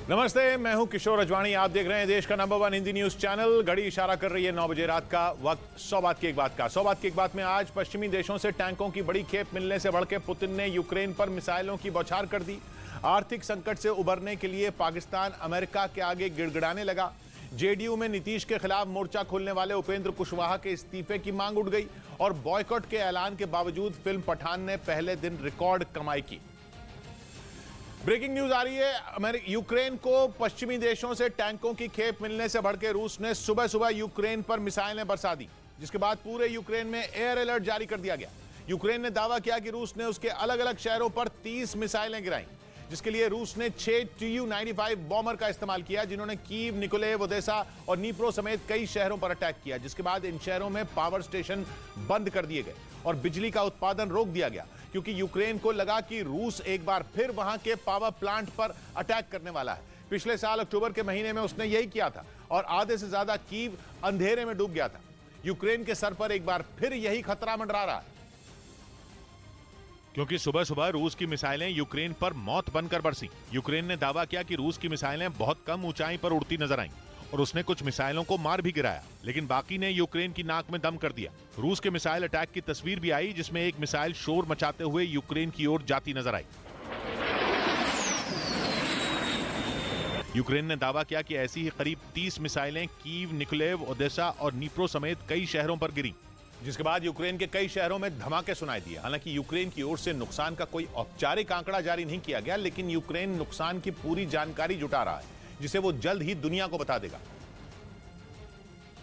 नमस्ते, मैं हूं किशोर अजवाणी। आप देख रहे हैं देश का नंबर 1 हिंदी न्यूज चैनल। घड़ी इशारा कर रही है 9 बजे रात का वक्त। 100 बात की एक बात का 100 बात की एक बात में आज पश्चिमी देशों से टैंकों की बड़ी खेप मिलने से बढ़ के पुतिन ने यूक्रेन पर मिसाइलों की बौछार कर दी। आर्थिक संकट से उबरने के लिए पाकिस्तान अमेरिका के आगे गिड़गिड़ाने लगा। जेडीयू में नीतीश के खिलाफ मोर्चा खोलने वाले उपेंद्र कुशवाहा के इस्तीफे की मांग उठ गई और बॉयकॉट के ऐलान के बावजूद फिल्म पठान ने पहले दिन रिकॉर्ड कमाई की। ब्रेकिंग न्यूज आ रही है। यूक्रेन को पश्चिमी देशों से टैंकों की खेप मिलने से बढ़कर रूस ने सुबह सुबह यूक्रेन पर मिसाइलें बरसा दी, जिसके बाद पूरे यूक्रेन में एयर अलर्ट जारी कर दिया गया। यूक्रेन ने दावा किया कि रूस ने उसके अलग अलग शहरों पर 30 मिसाइलें गिराई, जिसके लिए रूस ने 6 Tu-95 बॉम्बर का इस्तेमाल किया, जिन्होंने कीव, निकोलेव, ओदेसा और नीप्रो समेत कई शहरों पर अटैक किया। जिसके बाद इन शहरों में पावर स्टेशन बंद कर दिए गए और बिजली का उत्पादन रोक दिया गया, क्योंकि यूक्रेन को लगा कि रूस एक बार फिर वहां के पावर प्लांट पर अटैक करने वाला है। पिछले साल अक्टूबर के महीने में उसने यही किया था और आधे से ज्यादा कीव अंधेरे में डूब गया था। यूक्रेन के सर पर एक बार फिर यही खतरा मंडरा रहा है, क्योंकि सुबह सुबह रूस की मिसाइलें यूक्रेन पर मौत बनकर बरसी। यूक्रेन ने दावा किया कि रूस की मिसाइलें बहुत कम ऊंचाई पर उड़ती नजर आईं और उसने कुछ मिसाइलों को मार भी गिराया, लेकिन बाकी ने यूक्रेन की नाक में दम कर दिया। रूस के मिसाइल अटैक की तस्वीर भी आई, जिसमें एक मिसाइल शोर मचाते हुए यूक्रेन की ओर जाती नजर आई। यूक्रेन ने दावा किया कि ऐसी ही करीब 30 मिसाइलें कीव, निकोलेव, ओदेसा और नीप्रो समेत कई शहरों पर गिरी, जिसके बाद यूक्रेन के कई शहरों में धमाके सुनाई दिए। हालांकि यूक्रेन की ओर से नुकसान का कोई औपचारिक आंकड़ा जारी नहीं किया गया, लेकिन यूक्रेन नुकसान की पूरी जानकारी जुटा रहा है, जिसे वो जल्द ही दुनिया को बता देगा।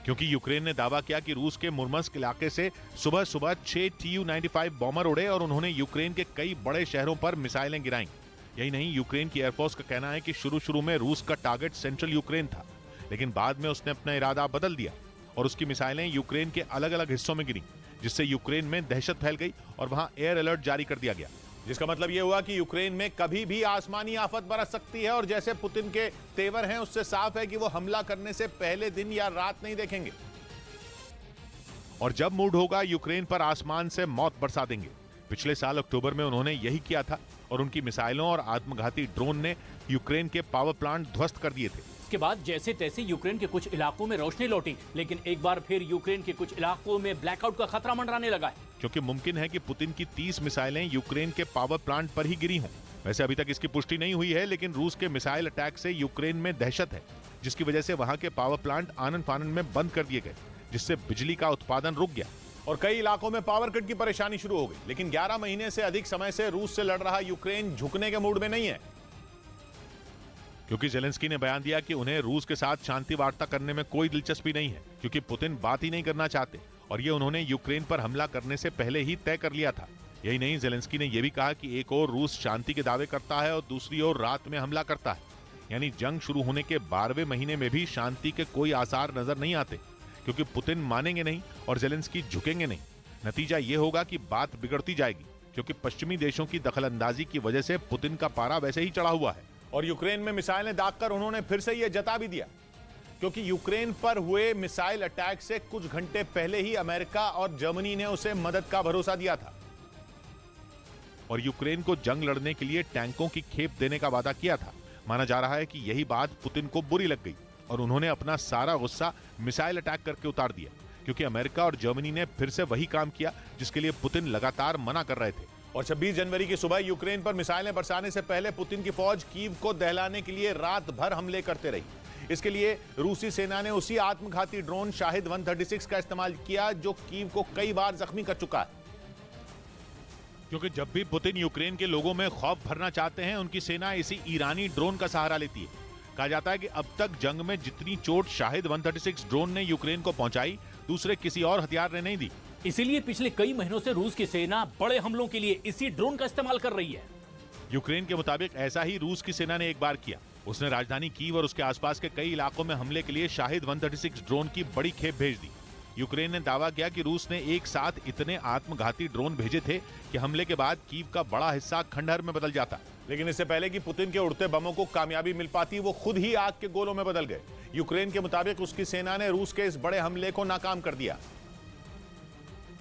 क्योंकि यूक्रेन ने दावा किया कि रूस के मुर्मस्क इलाके से सुबह सुबह 6 Tu-95 बॉम्बर उड़े और उन्होंने यूक्रेन के कई बड़े शहरों पर मिसाइलें गिराईं। यही नहीं, यूक्रेन की एयरफोर्स का कहना है कि शुरू में रूस का टारगेट सेंट्रल यूक्रेन था, लेकिन बाद में उसने अपना इरादा बदल दिया और उसकी मिसाइलें यूक्रेन के अलग अलग हिस्सों में गिरी, जिससे यूक्रेन में दहशत फैल गई और वहां एयर अलर्ट जारी कर दिया गया। जिसका मतलब यह हुआ कि यूक्रेन में कभी भी आसमानी आफत बरस सकती है और जैसे पुतिन के तेवर हैं, उससे साफ है कि वो हमला करने से पहले दिन या रात नहीं देखेंगे और जब मूड होगा यूक्रेन पर आसमान से मौत बरसा देंगे। पिछले साल अक्टूबर में उन्होंने यही किया था और उनकी मिसाइलों और आत्मघाती ड्रोन ने यूक्रेन के पावर प्लांट ध्वस्त कर दिए थे। इसके बाद जैसे तैसे यूक्रेन के कुछ इलाकों में रोशनी लौटी, लेकिन एक बार फिर यूक्रेन के कुछ इलाकों में ब्लैकआउट का खतरा मंडराने लगा है, क्योंकि मुमकिन है कि पुतिन की 30 मिसाइलें यूक्रेन के पावर प्लांट पर ही गिरी हों। वैसे अभी तक इसकी पुष्टि नहीं हुई है, लेकिन रूस के मिसाइल अटैक से यूक्रेन में दहशत है, जिसकी वजह से वहां के पावर प्लांट आनन फानन में बंद कर दिए गए, जिससे बिजली का उत्पादन रुक गया और कई इलाकों में पावर कट की परेशानी शुरू हो गई। लेकिन 11 महीने से अधिक समय से रूस से लड़ रहा यूक्रेन झुकने के मूड में नहीं है, क्योंकि जेलेंस्की ने बयान दिया कि उन्हें रूस के साथ शांति वार्ता करने में कोई दिलचस्पी नहीं है, क्योंकि पुतिन बात ही नहीं करना चाहते और ये उन्होंने यूक्रेन पर हमला करने से पहले ही तय कर लिया था। यही नहीं, जेलेंस्की ने यह भी कहा कि एक और रूस शांति के दावे करता है और दूसरी ओर रात में हमला करता है, यानी जंग शुरू होने के 12वें महीने में भी शांति के कोई आसार नजर नहीं आते, क्योंकि पुतिन मानेंगे नहीं और जेलेंस्की झुकेंगे नहीं। नतीजा यह होगा कि बात बिगड़ती जाएगी, क्योंकि पश्चिमी देशों की दखलंदाजी की वजह से पुतिन का पारा वैसे ही चढ़ा हुआ है और यूक्रेन में मिसाइलें दागकर उन्होंने फिर से यह जता भी दिया, क्योंकि यूक्रेन पर हुए मिसाइल अटैक से कुछ घंटे पहले ही अमेरिका और जर्मनी ने उसे मदद का भरोसा दिया था और यूक्रेन को जंग लड़ने के लिए टैंकों की खेप देने का वादा किया था। माना जा रहा है कि यही बात पुतिन को बुरी लग गई और उन्होंने अपना सारा गुस्सा मिसाइल अटैक करके उतार दिया, क्योंकि अमेरिका और जर्मनी ने फिर से वही काम किया जिसके लिए पुतिन लगातार मना कर रहे थे। और 26 जनवरी की सुबह यूक्रेन पर मिसाइलें बरसाने से पहले पुतिन की फौज कीव को दहलाने के लिए रात भर हमले करते रही। इसके लिए रूसी सेना ने उसी आत्मघाती ड्रोन शाहिद 136 का इस्तेमाल किया, जो कीव को कई बार जख्मी कर चुका है। क्योंकि जब भी पुतिन यूक्रेन के लोगों में खौफ भरना चाहते हैं, उनकी सेना इसी ईरानी ड्रोन का सहारा लेती है। कहा जाता है कि अब तक जंग में जितनी चोट शाहिद 136 ड्रोन ने यूक्रेन को पहुंचाई, दूसरे किसी और हथियार ने नहीं दी। इसीलिए पिछले कई महीनों से रूस की सेना बड़े हमलों के लिए इसी ड्रोन का इस्तेमाल कर रही है। यूक्रेन के मुताबिक ऐसा ही रूस की सेना ने एक बार किया। उसने राजधानी कीव और उसके आसपास के कई इलाकों में हमले के लिए शाहिद 136 ड्रोन की बड़ी खेप भेज दी। यूक्रेन ने दावा किया कि रूस ने एक साथ इतने आत्मघाती ड्रोन भेजे थे कि हमले के बाद कीव का बड़ा हिस्सा खंडहर में बदल जाता। लेकिन इससे पहले कि पुतिन के उड़ते बमों को कामयाबी मिल पाती, वो खुद ही आग के गोलों में बदल गए। यूक्रेन के मुताबिक उसकी सेना ने रूस के इस बड़े हमले को नाकाम कर दिया,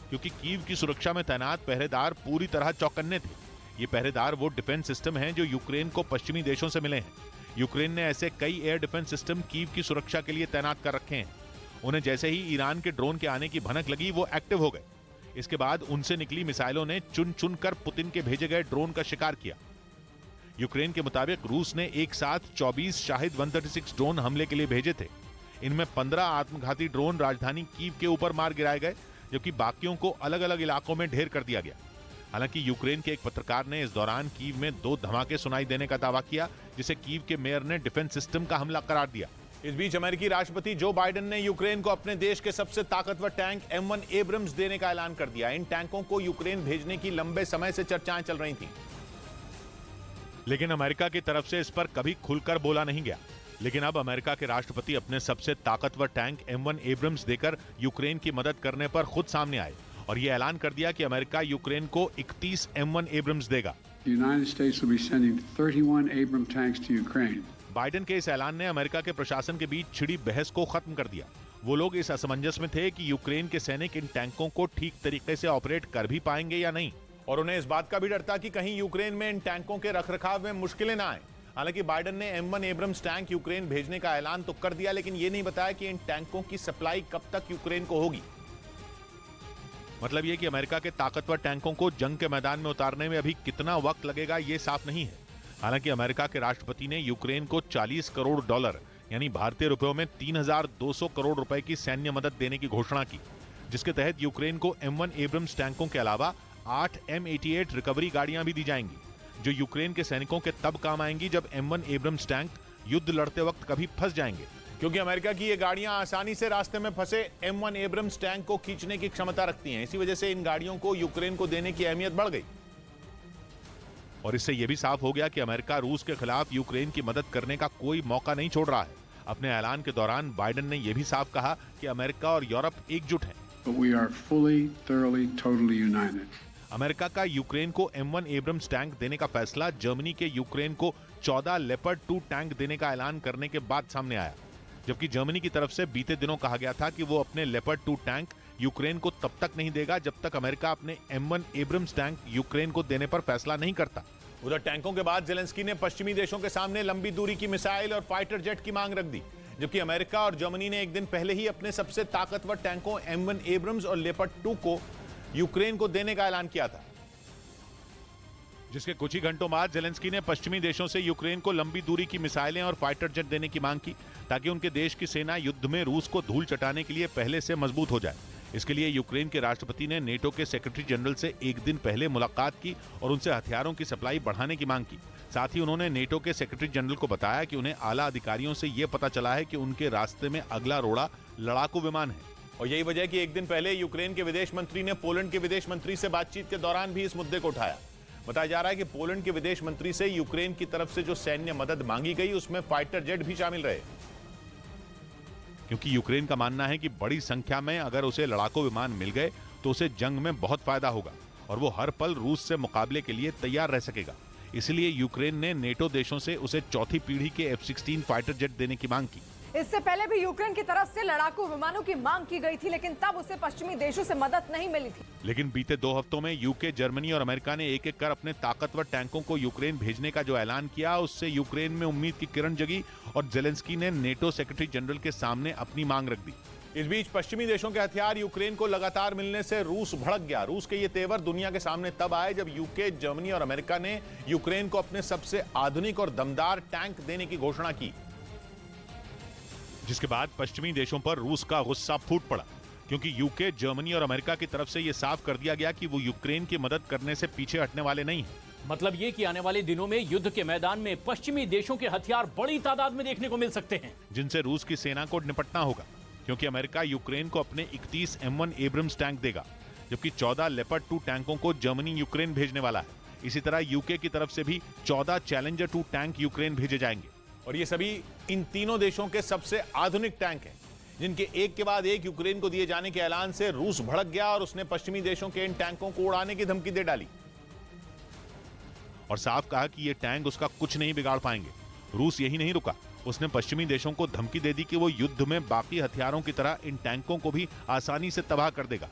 क्योंकि कीव की सुरक्षा में तैनात पहरेदार पूरी तरह चौकन्ने थे। ये पहरेदार वो डिफेंस सिस्टम हैं जो यूक्रेन को पश्चिमी देशों से मिले हैं। यूक्रेन ने ऐसे कई एयर डिफेंस सिस्टम कीव की सुरक्षा के लिए तैनात कर रखे हैं। उन्हें जैसे ही ईरान के ड्रोन के आने की भनक लगी, वो एक्टिव हो गए। इसके बाद उनसे निकली मिसाइलों ने चुन चुन कर पुतिन के भेजे गए ड्रोन का शिकार किया। यूक्रेन के मुताबिक रूस ने एक साथ 24 शाहिद 136 ड्रोन हमले के लिए भेजे थे। इनमें 15 आत्मघाती ड्रोन राजधानी कीव के ऊपर मार गिराए गए, जबकि बाकियों को अलग अलग इलाकों में ढेर कर दिया गया। हालांकि यूक्रेन के एक पत्रकार ने इस दौरान कीव में 2 धमाके सुनाई देने का दावा किया, जिसे कीव के मेयर ने डिफेंस सिस्टम का हमला करार दिया। इस बीच अमेरिकी राष्ट्रपति जो बाइडेन ने यूक्रेन को अपने देश के सबसे ताकतवर टैंक M1 एब्रम्स देने का ऐलान कर दिया। इन टैंकों को यूक्रेन भेजने की लंबे समय से चर्चाएं चल रही थीं, लेकिन अमेरिका की तरफ से इस पर कभी खुलकर बोला नहीं गया। लेकिन अब अमेरिका के राष्ट्रपति अपने सबसे ताकतवर टैंक M1 एब्रम्स देकर यूक्रेन की मदद करने पर खुद सामने आए और यह ऐलान कर दिया कि अमेरिका यूक्रेन को 31 M1 एब्रम्स देगा। बाइडेन के इस ऐलान ने अमेरिका के प्रशासन के बीच छिड़ी बहस को खत्म कर दिया। वो लोग इस असमंजस में थे कि यूक्रेन के सैनिक इन टैंकों को ठीक तरीके से ऑपरेट कर भी पाएंगे या नहीं, और उन्हें इस बात का भी डर था कि कहीं यूक्रेन में इन टैंकों के रखरखाव में मुश्किलें ना आए। हालांकि बाइडेन ने M1 एब्रम्स टैंक यूक्रेन भेजने का ऐलान तो कर दिया, लेकिन ये नहीं बताया कि इन टैंकों की सप्लाई कब तक यूक्रेन को होगी। मतलब ये कि अमेरिका के ताकतवर टैंकों को जंग के मैदान में उतारने में अभी कितना वक्त लगेगा, ये साफ नहीं है। हालांकि अमेरिका के राष्ट्रपति ने यूक्रेन को $40 करोड़ यानी भारतीय रुपयों में 3,200 करोड़ रुपए की सैन्य मदद देने की घोषणा की, जिसके तहत यूक्रेन को M1 एब्रम्स टैंकों के अलावा 8 M88 रिकवरी गाड़ियां भी दी जाएंगी, जो यूक्रेन के सैनिकों के तब काम आएंगी जब M1 एब्रम्स टैंक युद्ध लड़ते वक्त कभी फंस जाएंगे, क्योंकि अमेरिका की ये गाड़ियां आसानी से रास्ते में फंसे M1 एब्रम्स टैंक को खींचने की क्षमता रखती हैं। इसी वजह से इन गाड़ियों को यूक्रेन को देने की अहमियत बढ़ गई। और इससे यह भी साफ हो गया कि अमेरिका रूस के खिलाफ यूक्रेन की मदद करने का कोई मौका नहीं छोड़ रहा है। अपने ऐलान के दौरान बाइडेन ने यह भी साफ कहा कि अमेरिका और यूरोप एकजुट हैं। अमेरिका का यूक्रेन को M1 एब्रम्स टैंक देने का फैसला जर्मनी के यूक्रेन को 14 लेपर्ड 2 टैंक देने का ऐलान करने के बाद सामने आया, जबकि जर्मनी की तरफ से बीते दिनों कहा गया था कि वो अपने लेपर्ड 2 टैंक यूक्रेन को तब तक नहीं देगा जब तक अमेरिका अपने M1 एब्रम्स टैंक यूक्रेन को देने पर फैसला नहीं करता। उधर टैंकों के बाद जेलेंस्की ने पश्चिमी देशों के सामने लंबी दूरी की मिसाइल और फाइटर जेट की मांग रख दी, जबकि अमेरिका और जर्मनी ने एक दिन पहले ही अपने सबसे ताकतवर टैंकों M1 एब्रम्स और लेपर्ड 2 को यूक्रेन को देने का ऐलान किया था। जिसके कुछ ही घंटों बाद जेलेंस्की ने पश्चिमी देशों से यूक्रेन को लंबी दूरी की मिसाइलें और फाइटर जेट देने की मांग की, ताकि उनके देश की सेना युद्ध में रूस को धूल चटाने के लिए पहले से मजबूत हो जाए। इसके लिए यूक्रेन के राष्ट्रपति ने नेटो के सेक्रेटरी जनरल से एक दिन पहले मुलाकात की और उनसे हथियारों की सप्लाई बढ़ाने की मांग की। साथ ही उन्होंने नेटो के सेक्रेटरी जनरल को बताया कि उन्हें आला अधिकारियों से यह पता चला है कि उनके रास्ते में अगला रोड़ा लड़ाकू विमान है, और यही वजह कि एक दिन पहले यूक्रेन के विदेश मंत्री ने पोलैंड के विदेश मंत्री से बातचीत के दौरान भी इस मुद्दे को उठाया। बताया जा रहा है कि पोलैंड के विदेश मंत्री से यूक्रेन की तरफ से जो सैन्य मदद मांगी गई उसमें फाइटर जेट भी शामिल रहे, क्योंकि यूक्रेन का मानना है कि बड़ी संख्या में अगर उसे लड़ाकू विमान मिल गए तो उसे जंग में बहुत फायदा होगा और वो हर पल रूस से मुकाबले के लिए तैयार रह सकेगा। इसलिए यूक्रेन ने नेटो देशों से उसे चौथी पीढ़ी के F-16 फाइटर जेट देने की मांग की। इससे पहले भी यूक्रेन की तरफ से लड़ाकू विमानों की मांग की गई थी, लेकिन तब उसे पश्चिमी देशों से मदद नहीं मिली थी। लेकिन बीते 2 हफ्तों में यूके, जर्मनी और अमेरिका ने एक एक कर अपने ताकतवर टैंकों को यूक्रेन भेजने का जो ऐलान किया, उससे यूक्रेन में उम्मीद की किरण जगी और जेलेंस्की ने नेटो सेक्रेटरी जनरल के सामने अपनी मांग रख दी। इस बीच पश्चिमी देशों के हथियार यूक्रेन को लगातार मिलने से रूस भड़क गया। रूस के ये तेवर दुनिया के सामने तब आए जब यूके, जर्मनी और अमेरिका ने यूक्रेन को अपने सबसे आधुनिक और दमदार टैंक देने की घोषणा की, जिसके बाद पश्चिमी देशों पर रूस का गुस्सा फूट पड़ा, क्योंकि यूके, जर्मनी और अमेरिका की तरफ से यह साफ कर दिया गया कि वो यूक्रेन की मदद करने से पीछे हटने वाले नहीं हैं। मतलब ये कि आने वाले दिनों में युद्ध के मैदान में पश्चिमी देशों के हथियार बड़ी तादाद में देखने को मिल सकते हैं, जिनसे रूस की सेना को निपटना होगा, क्योंकि अमेरिका यूक्रेन को अपने 31 M1 एब्रम्स टैंक देगा, जबकि 14 लेपर्ड 2 टैंकों को जर्मनी यूक्रेन भेजने वाला है। इसी तरह यूके की तरफ से भी 14 चैलेंजर 2 टैंक यूक्रेन भेजे जाएंगे, और ये सभी इन तीनों देशों के सबसे आधुनिक टैंक हैं, जिनके एक के बाद एक यूक्रेन को दिए जाने के ऐलान से रूस भड़क गया और उसने पश्चिमी देशों के इन टैंकों को उड़ाने की धमकी दे डाली और साफ कहा कि ये टैंक उसका कुछ नहीं बिगाड़ पाएंगे। रूस यही नहीं रुका, उसने पश्चिमी देशों को धमकी दे दी कि वो युद्ध में बाकी हथियारों की तरह इन टैंकों को भी आसानी से तबाह कर देगा।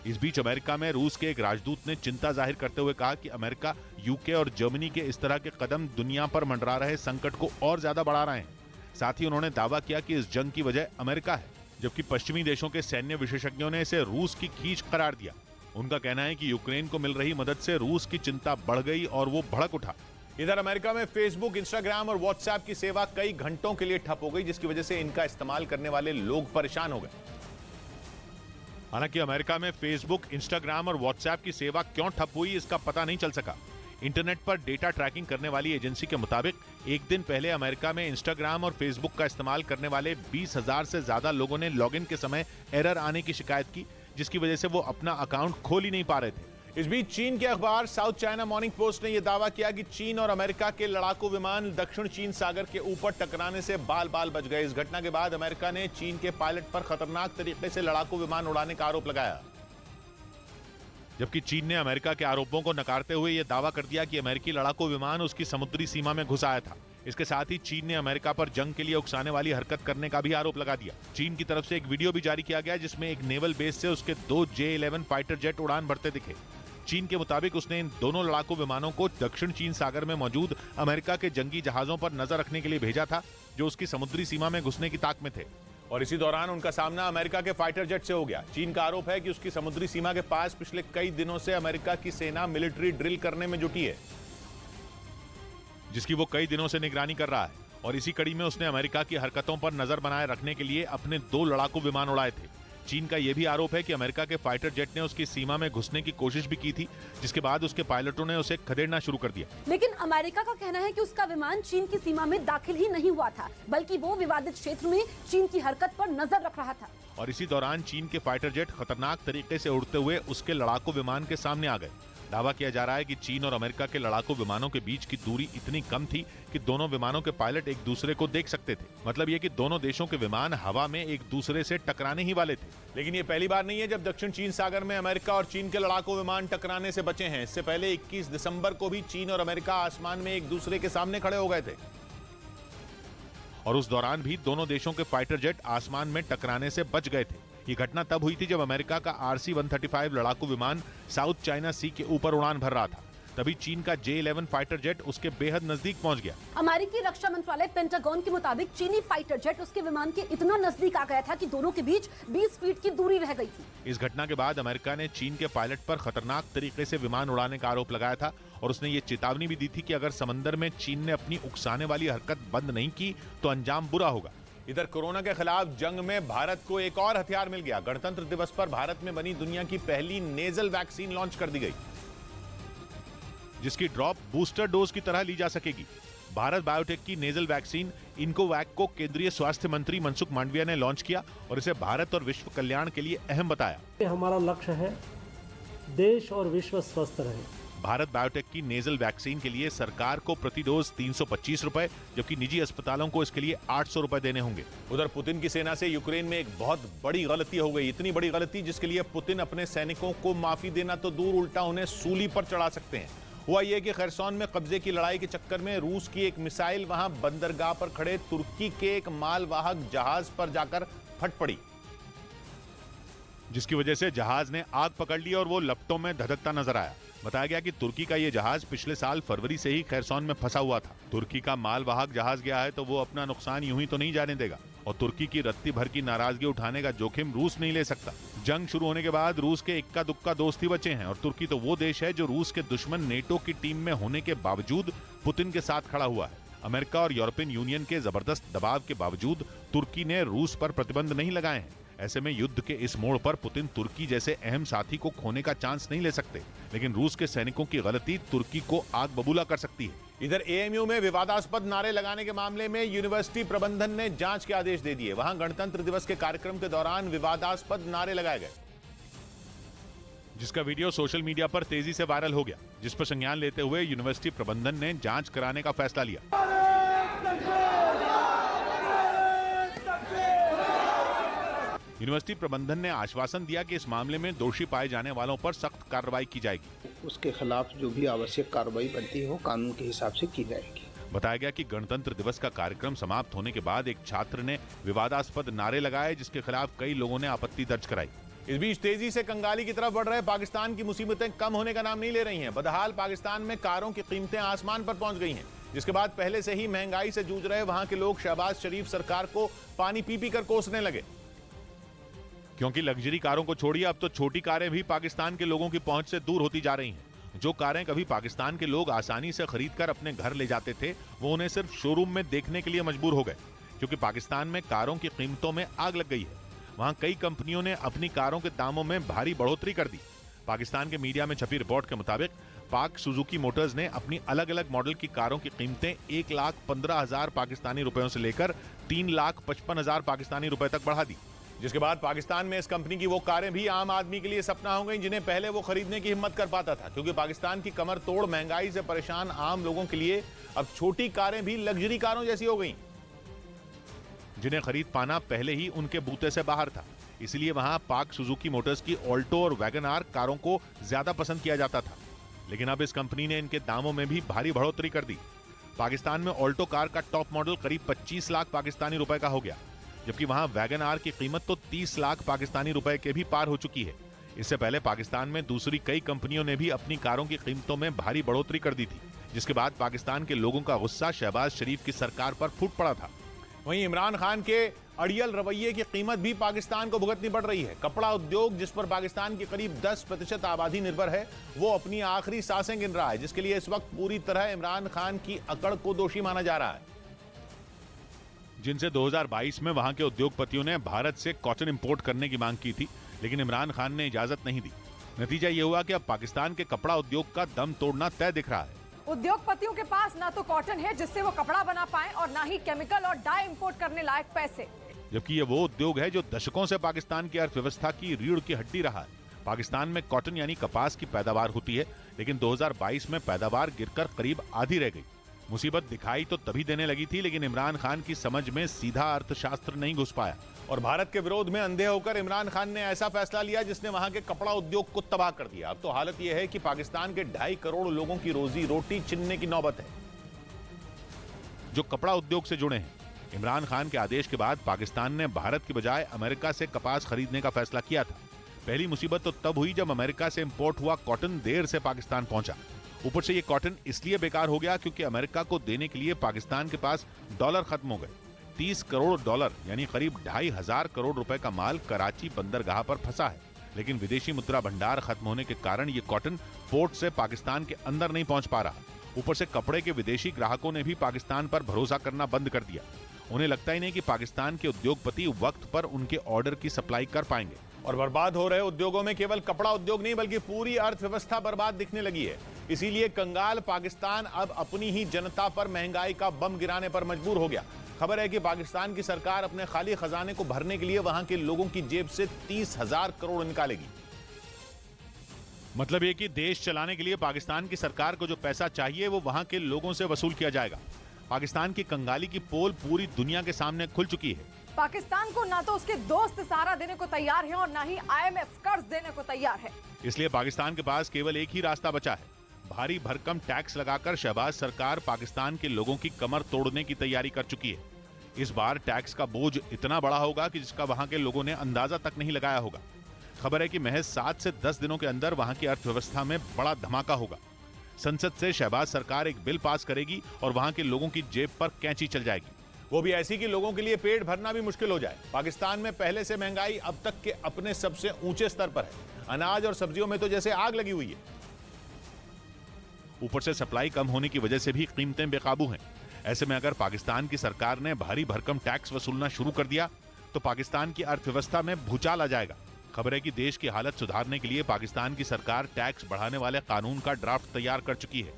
इस बीच अमेरिका में रूस के एक राजदूत ने चिंता जाहिर करते हुए कहा कि अमेरिका, यूके और जर्मनी के इस तरह के कदम दुनिया पर मंडरा रहे संकट को और ज्यादा बढ़ा रहे हैं। साथ ही उन्होंने दावा किया कि इस जंग की वजह अमेरिका है, जबकि पश्चिमी देशों के सैन्य विशेषज्ञों ने इसे रूस की खींच करार दिया। उनका कहना है कि यूक्रेन को मिल रही मदद से रूस की चिंता बढ़ गई और वो भड़क उठा। इधर अमेरिका में फेसबुक, इंस्टाग्राम और व्हाट्सएप की सेवा कई घंटों के लिए ठप हो गई, जिसकी वजह से इनका इस्तेमाल करने वाले लोग परेशान हो गए। हालांकि अमेरिका में फेसबुक, इंस्टाग्राम और व्हाट्सएप की सेवा क्यों ठप हुई इसका पता नहीं चल सका। इंटरनेट पर डेटा ट्रैकिंग करने वाली एजेंसी के मुताबिक एक दिन पहले अमेरिका में इंस्टाग्राम और फेसबुक का इस्तेमाल करने वाले 20,000 से ज्यादा लोगों ने लॉगिन के समय एरर आने की शिकायत की, जिसकी वजह से वो अपना अकाउंट खोल ही नहीं पा रहे थे। इस बीच चीन के अखबार साउथ चाइना मॉर्निंग पोस्ट ने यह दावा किया कि चीन और अमेरिका के लड़ाकू विमान दक्षिण चीन सागर के ऊपर टकराने से बाल बाल बच गए। इस घटना के बाद अमेरिका ने चीन के पायलट पर खतरनाक तरीके से लड़ाकू विमान उड़ाने का आरोप लगाया, जबकि चीन ने अमेरिका के आरोपों को नकारते हुए यह दावा कर दिया कि अमेरिकी लड़ाकू विमान उसकी समुद्री सीमा में घुस आया था। इसके साथ ही चीन ने अमेरिका पर जंग के लिए उकसाने वाली हरकत करने का भी आरोप लगा दिया। चीन की तरफ से एक वीडियो भी जारी किया गया जिसमें एक नेवल बेस से उसके 2 J-11 फाइटर जेट उड़ान भरते दिखे। चीन के मुताबिक उसने इन दोनों लड़ाकू विमानों को दक्षिण चीन सागर में मौजूद अमेरिका के जंगी जहाजों पर नजर रखने के लिए भेजा था, जो उसकी समुद्री सीमा में घुसने की ताक में थे। और इसी दौरान उनका सामना अमेरिका के फाइटर जेट से हो गया। चीन का आरोप है कि उसकी समुद्री सीमा के पास पिछले कई दिनों से अमेरिका की सेना मिलिट्री ड्रिल करने में जुटी है, जिसकी वो कई दिनों से निगरानी कर रहा है। और इसी कड़ी में उसने अमेरिका की हरकतों पर नजर बनाए रखने के लिए अपने 2 लड़ाकू विमान उड़ाए थे। चीन का यह भी आरोप है कि अमेरिका के फाइटर जेट ने उसकी सीमा में घुसने की कोशिश भी की थी, जिसके बाद उसके पायलटों ने उसे खदेड़ना शुरू कर दिया। लेकिन अमेरिका का कहना है कि उसका विमान चीन की सीमा में दाखिल ही नहीं हुआ था, बल्कि वो विवादित क्षेत्र में चीन की हरकत पर नजर रख रहा था। और इसी दौरान चीन के फाइटर जेट खतरनाक तरीके से उड़ते हुए उसके लड़ाकू विमान के सामने आ गए। दावा किया जा रहा है कि चीन और अमेरिका के लड़ाकू विमानों के बीच की दूरी इतनी कम थी कि दोनों विमानों के पायलट एक दूसरे को देख सकते थे। मतलब ये कि दोनों देशों के विमान हवा में एक दूसरे से टकराने ही वाले थे। लेकिन ये पहली बार नहीं है जब दक्षिण चीन सागर में अमेरिका और चीन के लड़ाकू विमान टकराने से बचे हैं। इससे पहले 21 दिसंबर को भी चीन और अमेरिका आसमान में एक दूसरे के सामने खड़े हो गए थे, और उस दौरान भी दोनों देशों के फाइटर जेट आसमान में टकराने से बच गए थे। ये घटना तब हुई थी जब अमेरिका का RC-135 लड़ाकू विमान साउथ चाइना सी के ऊपर उड़ान भर रहा था। तभी चीन का J-11 फाइटर जेट उसके बेहद नजदीक पहुंच गया। अमेरिकी रक्षा मंत्रालय पेंटागन के मुताबिक चीनी फाइटर जेट उसके विमान के इतना नजदीक आ गया था कि दोनों के बीच 20 फीट की दूरी रह गई थी। इस घटना के बाद अमेरिका ने चीन के पायलट पर खतरनाक तरीके से विमान उड़ाने का आरोप लगाया था, और उसने ये चेतावनी भी दी थी कि अगर समंदर में चीन ने अपनी उकसाने वाली हरकत बंद नहीं की तो अंजाम बुरा होगा। इधर कोरोना के खिलाफ जंग में भारत को एक और हथियार मिल गया। गणतंत्र दिवस पर भारत में बनी दुनिया की पहली नेजल वैक्सीन लॉन्च कर दी गई, जिसकी ड्रॉप बूस्टर डोज की तरह ली जा सकेगी। भारत बायोटेक की नेजल वैक्सीन इनकोवैक को केंद्रीय स्वास्थ्य मंत्री मनसुख मांडविया ने लॉन्च किया और इसे भारत और विश्व कल्याण के लिए अहम बताया। हमारा लक्ष्य है देश और विश्व स्वस्थ रहे। भारत बायोटेक की नेजल वैक्सीन के लिए सरकार को प्रति डोज 325 रुपए, जबकि निजी अस्पतालों को इसके लिए 800 रुपए देने होंगे। उधर पुतिन की सेना से यूक्रेन में एक बहुत बड़ी गलती हो गई, इतनी बड़ी गलती जिसके लिए पुतिन अपने सैनिकों को माफी देना तो दूर, उल्टा उन्हें सूली पर चढ़ा सकते हैं। हुआ यह कि खैरसॉन में कब्जे की लड़ाई के चक्कर में रूस की एक मिसाइल वहां बंदरगाह पर खड़े तुर्की के एक मालवाहक जहाज पर जाकर फट पड़ी, जिसकी वजह से जहाज ने आग पकड़ ली और वो लपटों में धधकता नजर आया। बताया गया कि तुर्की का ये जहाज पिछले साल फरवरी से ही खैरसॉन में फंसा हुआ था। तुर्की का मालवाहक जहाज गया है तो वो अपना नुकसान यूं ही तो नहीं जाने देगा, और तुर्की की रत्ती भर की नाराजगी उठाने का जोखिम रूस नहीं ले सकता। जंग शुरू होने के बाद रूस के इक्का दुक्का दोस्त ही बचे हैं, और तुर्की तो वो देश है जो रूस के दुश्मन नेटो की टीम में होने के बावजूद पुतिन के साथ खड़ा हुआ है। अमेरिका और यूरोपियन यूनियन के जबरदस्त दबाव के बावजूद तुर्की ने रूस पर प्रतिबंध नहीं लगाए हैं। ऐसे में युद्ध के इस मोड़ पर पुतिन तुर्की जैसे अहम साथी को खोने का चांस नहीं ले सकते, लेकिन रूस के सैनिकों की गलती तुर्की को आग बबूला कर सकती है। इधर AMU में विवादास्पद नारे लगाने के मामले में यूनिवर्सिटी प्रबंधन ने जांच के आदेश दे दिए। वहां गणतंत्र दिवस के कार्यक्रम के दौरान विवादास्पद नारे लगाए गए, जिसका वीडियो सोशल मीडिया पर तेजी से वायरल हो गया, जिस पर संज्ञान लेते हुए यूनिवर्सिटी प्रबंधन ने जांच कराने का फैसला लिया। यूनिवर्सिटी प्रबंधन ने आश्वासन दिया कि इस मामले में दोषी पाए जाने वालों पर सख्त कार्रवाई की जाएगी। उसके खिलाफ जो भी आवश्यक कार्रवाई बनती है वो कानून के हिसाब से की जाएगी। बताया गया कि गणतंत्र दिवस का कार्यक्रम समाप्त होने के बाद एक छात्र ने विवादास्पद नारे लगाए, जिसके खिलाफ कई लोगों ने आपत्ति दर्ज कराई। इस बीच तेजी से कंगाली की तरफ बढ़ रहे पाकिस्तान की मुसीबतें कम होने का नाम नहीं ले रही हैं। बदहाल पाकिस्तान में कारों की कीमतें आसमान पर पहुंच गई हैं, जिसके बाद पहले से ही महंगाई से जूझ रहे वहां के लोग शहबाज शरीफ सरकार को पानी पी पी कर कोसने लगे। क्योंकि लग्जरी कारों को छोड़िए, अब तो छोटी कारें भी पाकिस्तान के लोगों की पहुंच से दूर होती जा रही हैं। जो कारें कभी पाकिस्तान के लोग आसानी से खरीदकर अपने घर ले जाते थे, वो उन्हें सिर्फ शोरूम में देखने के लिए मजबूर हो गए, क्योंकि पाकिस्तान में कारों की कीमतों में आग लग गई है। वहां कई कंपनियों ने अपनी कारों के दामों में भारी बढ़ोतरी कर दी। पाकिस्तान के मीडिया में छपी रिपोर्ट के मुताबिक पाक सुजुकी मोटर्स ने अपनी अलग अलग मॉडल की कारों की कीमतें 1,15,000 पाकिस्तानी रुपयों से लेकर 3,55,000 पाकिस्तानी रुपए तक बढ़ा दी। जिसके बाद पाकिस्तान में इस कंपनी की वो कारें भी आम आदमी के लिए सपना हो गई, जिन्हें पहले वो खरीदने की हिम्मत कर पाता था। क्योंकि पाकिस्तान की कमर तोड़ महंगाई से परेशान आम लोगों के लिए अब छोटी कारें भी लग्जरी कारों जैसी हो गई, जिन्हें खरीद पाना पहले ही उनके बूते से बाहर था। इसलिए वहां पाक सुजुकी मोटर्स की ऑल्टो और वैगन आर कारों को ज्यादा पसंद किया जाता था। लेकिन अब इस कंपनी ने इनके दामों में भी भारी बढ़ोतरी कर दी। पाकिस्तान में ऑल्टो कार का टॉप मॉडल करीब 25 लाख पाकिस्तानी रुपए का हो गया, जबकि वहां वैगन आर की कीमत तो 30 लाख पाकिस्तानी रुपए के भी पार हो चुकी है। इससे पहले पाकिस्तान में दूसरी कई कंपनियों ने भी अपनी कारों की कीमतों में भारी बढ़ोतरी कर दी थी, जिसके बाद पाकिस्तान के लोगों का गुस्सा शहबाज शरीफ की सरकार पर फूट पड़ा था। वहीं इमरान खान के अड़ियल रवैये की कीमत भी पाकिस्तान को भुगतनी पड़ रही है। कपड़ा उद्योग, जिस पर पाकिस्तान की करीब 10% आबादी निर्भर है, वो अपनी आखिरी सांसें गिन रहा है, जिसके लिए इस वक्त पूरी तरह इमरान खान की अकड़ को दोषी माना जा रहा है। जिनसे 2022 में वहां के उद्योगपतियों ने भारत से कॉटन इंपोर्ट करने की मांग की थी, लेकिन इमरान खान ने इजाजत नहीं दी। नतीजा यह हुआ कि अब पाकिस्तान के कपड़ा उद्योग का दम तोड़ना तय दिख रहा है। उद्योगपतियों के पास ना तो कॉटन है जिससे वो कपड़ा बना पाए, और ना ही केमिकल और डाई इंपोर्ट करने लायक पैसे। जबकि ये वो उद्योग है जो दशकों से पाकिस्तान की अर्थव्यवस्था की रीढ़ की हड्डी रहा है। पाकिस्तान में कॉटन यानी कपास की पैदावार होती है, लेकिन 2022 में पैदावार गिरकर करीब आधी रह गई। मुसीबत दिखाई तो तभी देने लगी थी, लेकिन इमरान खान की समझ में सीधा अर्थशास्त्र नहीं घुस पाया। और भारत के विरोध में अंधे होकर इमरान खान ने ऐसा फैसला लिया जिसने वहां के कपड़ा उद्योग को तबाह कर दिया। अब तो हालत यह है कि पाकिस्तान के 2.5 करोड़ लोगों की रोजी रोटी छिनने की नौबत है, जो कपड़ा उद्योग से जुड़े हैं। इमरान खान के आदेश के बाद पाकिस्तान ने भारत की बजाय अमेरिका से कपास खरीदने का फैसला किया था। पहली मुसीबत तो तब हुई जब अमेरिका से इंपोर्ट हुआ कॉटन देर से पाकिस्तान पहुंचा। ऊपर से ये कॉटन इसलिए बेकार हो गया क्योंकि अमेरिका को देने के लिए पाकिस्तान के पास डॉलर खत्म हो गए। 30 करोड़ डॉलर यानी करीब 2,500 करोड़ रुपए का माल कराची बंदरगाह पर फंसा है, लेकिन विदेशी मुद्रा भंडार खत्म होने के कारण ये कॉटन पोर्ट से पाकिस्तान के अंदर नहीं पहुंच पा रहा। ऊपर से कपड़े के विदेशी ग्राहकों ने भी पाकिस्तान पर भरोसा करना बंद कर दिया। उन्हें लगता ही नहीं कि पाकिस्तान के उद्योगपति वक्त पर उनके ऑर्डर की सप्लाई कर पाएंगे। और बर्बाद हो रहे उद्योगों में केवल कपड़ा उद्योग नहीं बल्कि पूरी अर्थव्यवस्था बर्बाद दिखने लगी है। इसीलिए कंगाल पाकिस्तान अब अपनी ही जनता पर महंगाई का बम गिराने पर मजबूर हो गया। खबर है कि पाकिस्तान की सरकार अपने खाली खजाने को भरने के लिए वहां के लोगों की जेब से 30,000 करोड़ निकालेगी। मतलब ये कि देश चलाने के लिए पाकिस्तान की सरकार को जो पैसा चाहिए वो वहां के लोगों से वसूल किया जाएगा। पाकिस्तान की कंगाली की पोल पूरी दुनिया के सामने खुल चुकी है। पाकिस्तान को ना तो उसके दोस्त सहारा देने को तैयार हैं और ना ही IMF कर्ज देने को तैयार है। इसलिए पाकिस्तान के पास केवल एक ही रास्ता बचा है। भारी भरकम टैक्स लगाकर शहबाज सरकार पाकिस्तान के लोगों की कमर तोड़ने की तैयारी कर चुकी है। इस बार टैक्स का बोझ इतना बड़ा होगा कि जिसका वहां के लोगों ने अंदाजा तक नहीं लगाया होगा। खबर है कि महज 7 से 10 दिनों के अंदर वहां की अर्थव्यवस्था में बड़ा धमाका होगा। संसद से शहबाज सरकार एक बिल पास करेगी और वहां के लोगों की जेब पर कैंची चल जाएगी। वो भी ऐसी कि लोगों के लिए पेट भरना भी मुश्किल हो जाए। पाकिस्तान में पहले से महंगाई अब तक के अपने सबसे ऊंचे स्तर पर है। अनाज और सब्जियों में तो जैसे आग लगी हुई है। ऊपर से सप्लाई कम होने की वजह से भी कीमतें बेकाबू हैं। ऐसे में अगर पाकिस्तान की सरकार ने भारी भरकम टैक्स वसूलना शुरू कर दिया तो पाकिस्तान की अर्थव्यवस्था में भूचाल आ जाएगा। खबर है कि देश की हालत सुधारने के लिए पाकिस्तान की सरकार टैक्स बढ़ाने वाले कानून का ड्राफ्ट तैयार कर चुकी है,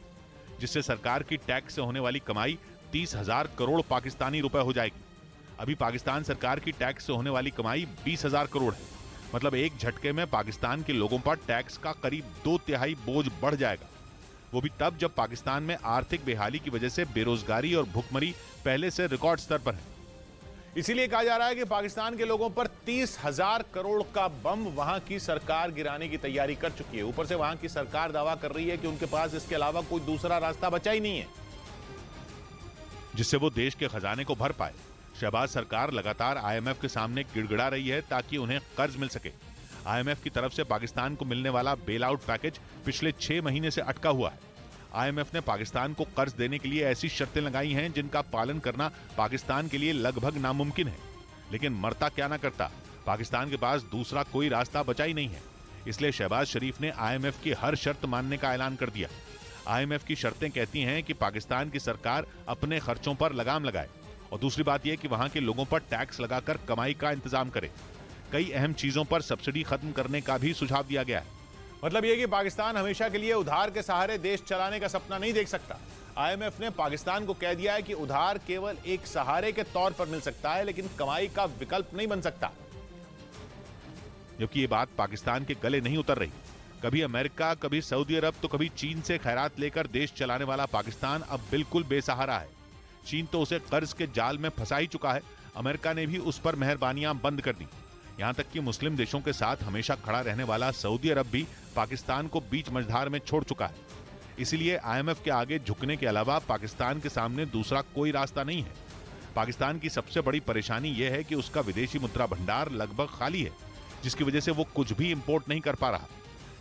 जिससे सरकार की टैक्स से होने वाली कमाई 30,000 करोड़ पाकिस्तानी रुपए हो जाएगी। अभी पाकिस्तान सरकार की टैक्स से होने वाली कमाई 20,000 करोड़ है। मतलब एक झटके में पाकिस्तान के लोगों पर टैक्स का करीब 2/3 बोझ बढ़ जाएगा। वो भी तब जब पाकिस्तान में आर्थिक बेहाली की वजह से बेरोजगारी और भुखमरी पहले से रिकॉर्ड स्तर पर है। इसीलिए कहा जा रहा है कि पाकिस्तान के लोगों पर 30,000 करोड़ का बम वहां की सरकार गिराने की तैयारी कर चुकी है। ऊपर से वहां की सरकार दावा कर रही है कि उनके पास इसके अलावा कोई दूसरा रास्ता बचा ही नहीं है जिससे वो देश के खजाने को भर पाए। शहबाज सरकार लगातार IMF के सामने गिड़गिड़ा रही है ताकि उन्हें कर्ज मिल सके। आईएमएफ की तरफ से पाकिस्तान को मिलने वाला बेल आउट पैकेज पिछले 6 महीने से अटका हुआ है। आईएमएफ ने पाकिस्तान को कर्ज देने के लिए ऐसी शर्तें लगाई हैं जिनका पालन करना पाकिस्तान के लिए लगभग नामुमकिन है। लेकिन मरता क्या ना करता, पाकिस्तान के पास दूसरा कोई रास्ता बचा ही नहीं है। इसलिए शहबाज शरीफ ने आईएमएफ की हर शर्त मानने का ऐलान कर दिया। आईएमएफ की शर्तें कहती हैं कि पाकिस्तान की सरकार अपने खर्चों पर लगाम लगाए और दूसरी बात यह कि वहां के लोगों पर टैक्स लगाकर कमाई का इंतजाम करे। कई अहम चीजों पर सब्सिडी खत्म करने का भी सुझाव दिया गया है। मतलब यह कि पाकिस्तान हमेशा के लिए उधार के सहारे देश चलाने का सपना नहीं देख सकता। आईएमएफ ने पाकिस्तान को कह दिया है कि उधार केवल एक सहारे के तौर पर मिल सकता है, लेकिन कमाई का विकल्प नहीं बन सकता। जबकि ये बात पाकिस्तान के गले नहीं उतर रही। कभी अमेरिका, कभी सऊदी अरब तो कभी चीन से खैरात लेकर देश चलाने वाला पाकिस्तान अब बिल्कुल बेसहारा है। चीन तो उसे कर्ज के जाल में फंसा ही चुका है। अमेरिका ने भी उस पर मेहरबानियां बंद कर दी। यहां तक कि मुस्लिम देशों के साथ हमेशा खड़ा रहने वाला सऊदी अरब भी पाकिस्तान को बीच मझधार में छोड़ चुका है। इसीलिए आईएमएफ के आगे झुकने के अलावा पाकिस्तान के सामने दूसरा कोई रास्ता नहीं है। पाकिस्तान की सबसे बड़ी परेशानी यह है कि उसका विदेशी मुद्रा भंडार लगभग खाली है, जिसकी वजह से वो कुछ भी इंपोर्ट नहीं कर पा रहा।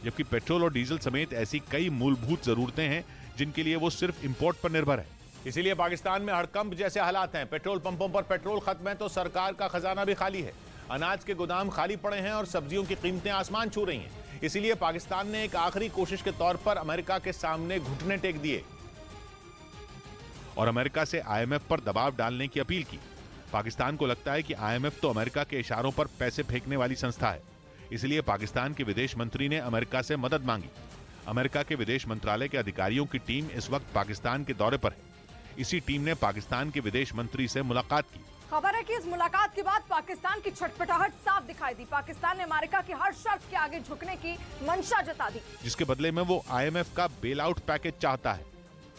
जबकि पेट्रोल और डीजल समेत ऐसी कई मूलभूत जरूरतें हैं जिनके लिए वो सिर्फ इंपोर्ट पर निर्भर है। इसीलिए पाकिस्तान में हड़कंप जैसे हालात हैं। पेट्रोल पंपों पर पेट्रोल खत्म है तो सरकार का खजाना भी खाली है। अनाज के गोदाम खाली पड़े हैं और सब्जियों की कीमतें आसमान छू रही हैं। इसीलिए पाकिस्तान ने एक आखिरी कोशिश के तौर पर अमेरिका के सामने घुटने टेक दिए और अमेरिका से आईएमएफ पर दबाव डालने की अपील की। पाकिस्तान को लगता है कि आईएमएफ तो अमेरिका के इशारों पर पैसे फेंकने वाली संस्था है। इसलिए पाकिस्तान के विदेश मंत्री ने अमेरिका से मदद मांगी। अमेरिका के विदेश मंत्रालय के अधिकारियों की टीम इस वक्त पाकिस्तान के दौरे पर है। इसी टीम ने पाकिस्तान के विदेश मंत्री से मुलाकात की। खबर है कि इस मुलाकात के बाद पाकिस्तान की छटपटाहट साफ दिखाई दी। पाकिस्तान ने अमेरिका की हर शर्त के आगे झुकने की मंशा जता दी, जिसके बदले में वो आईएमएफ का बेल आउट पैकेज चाहता है।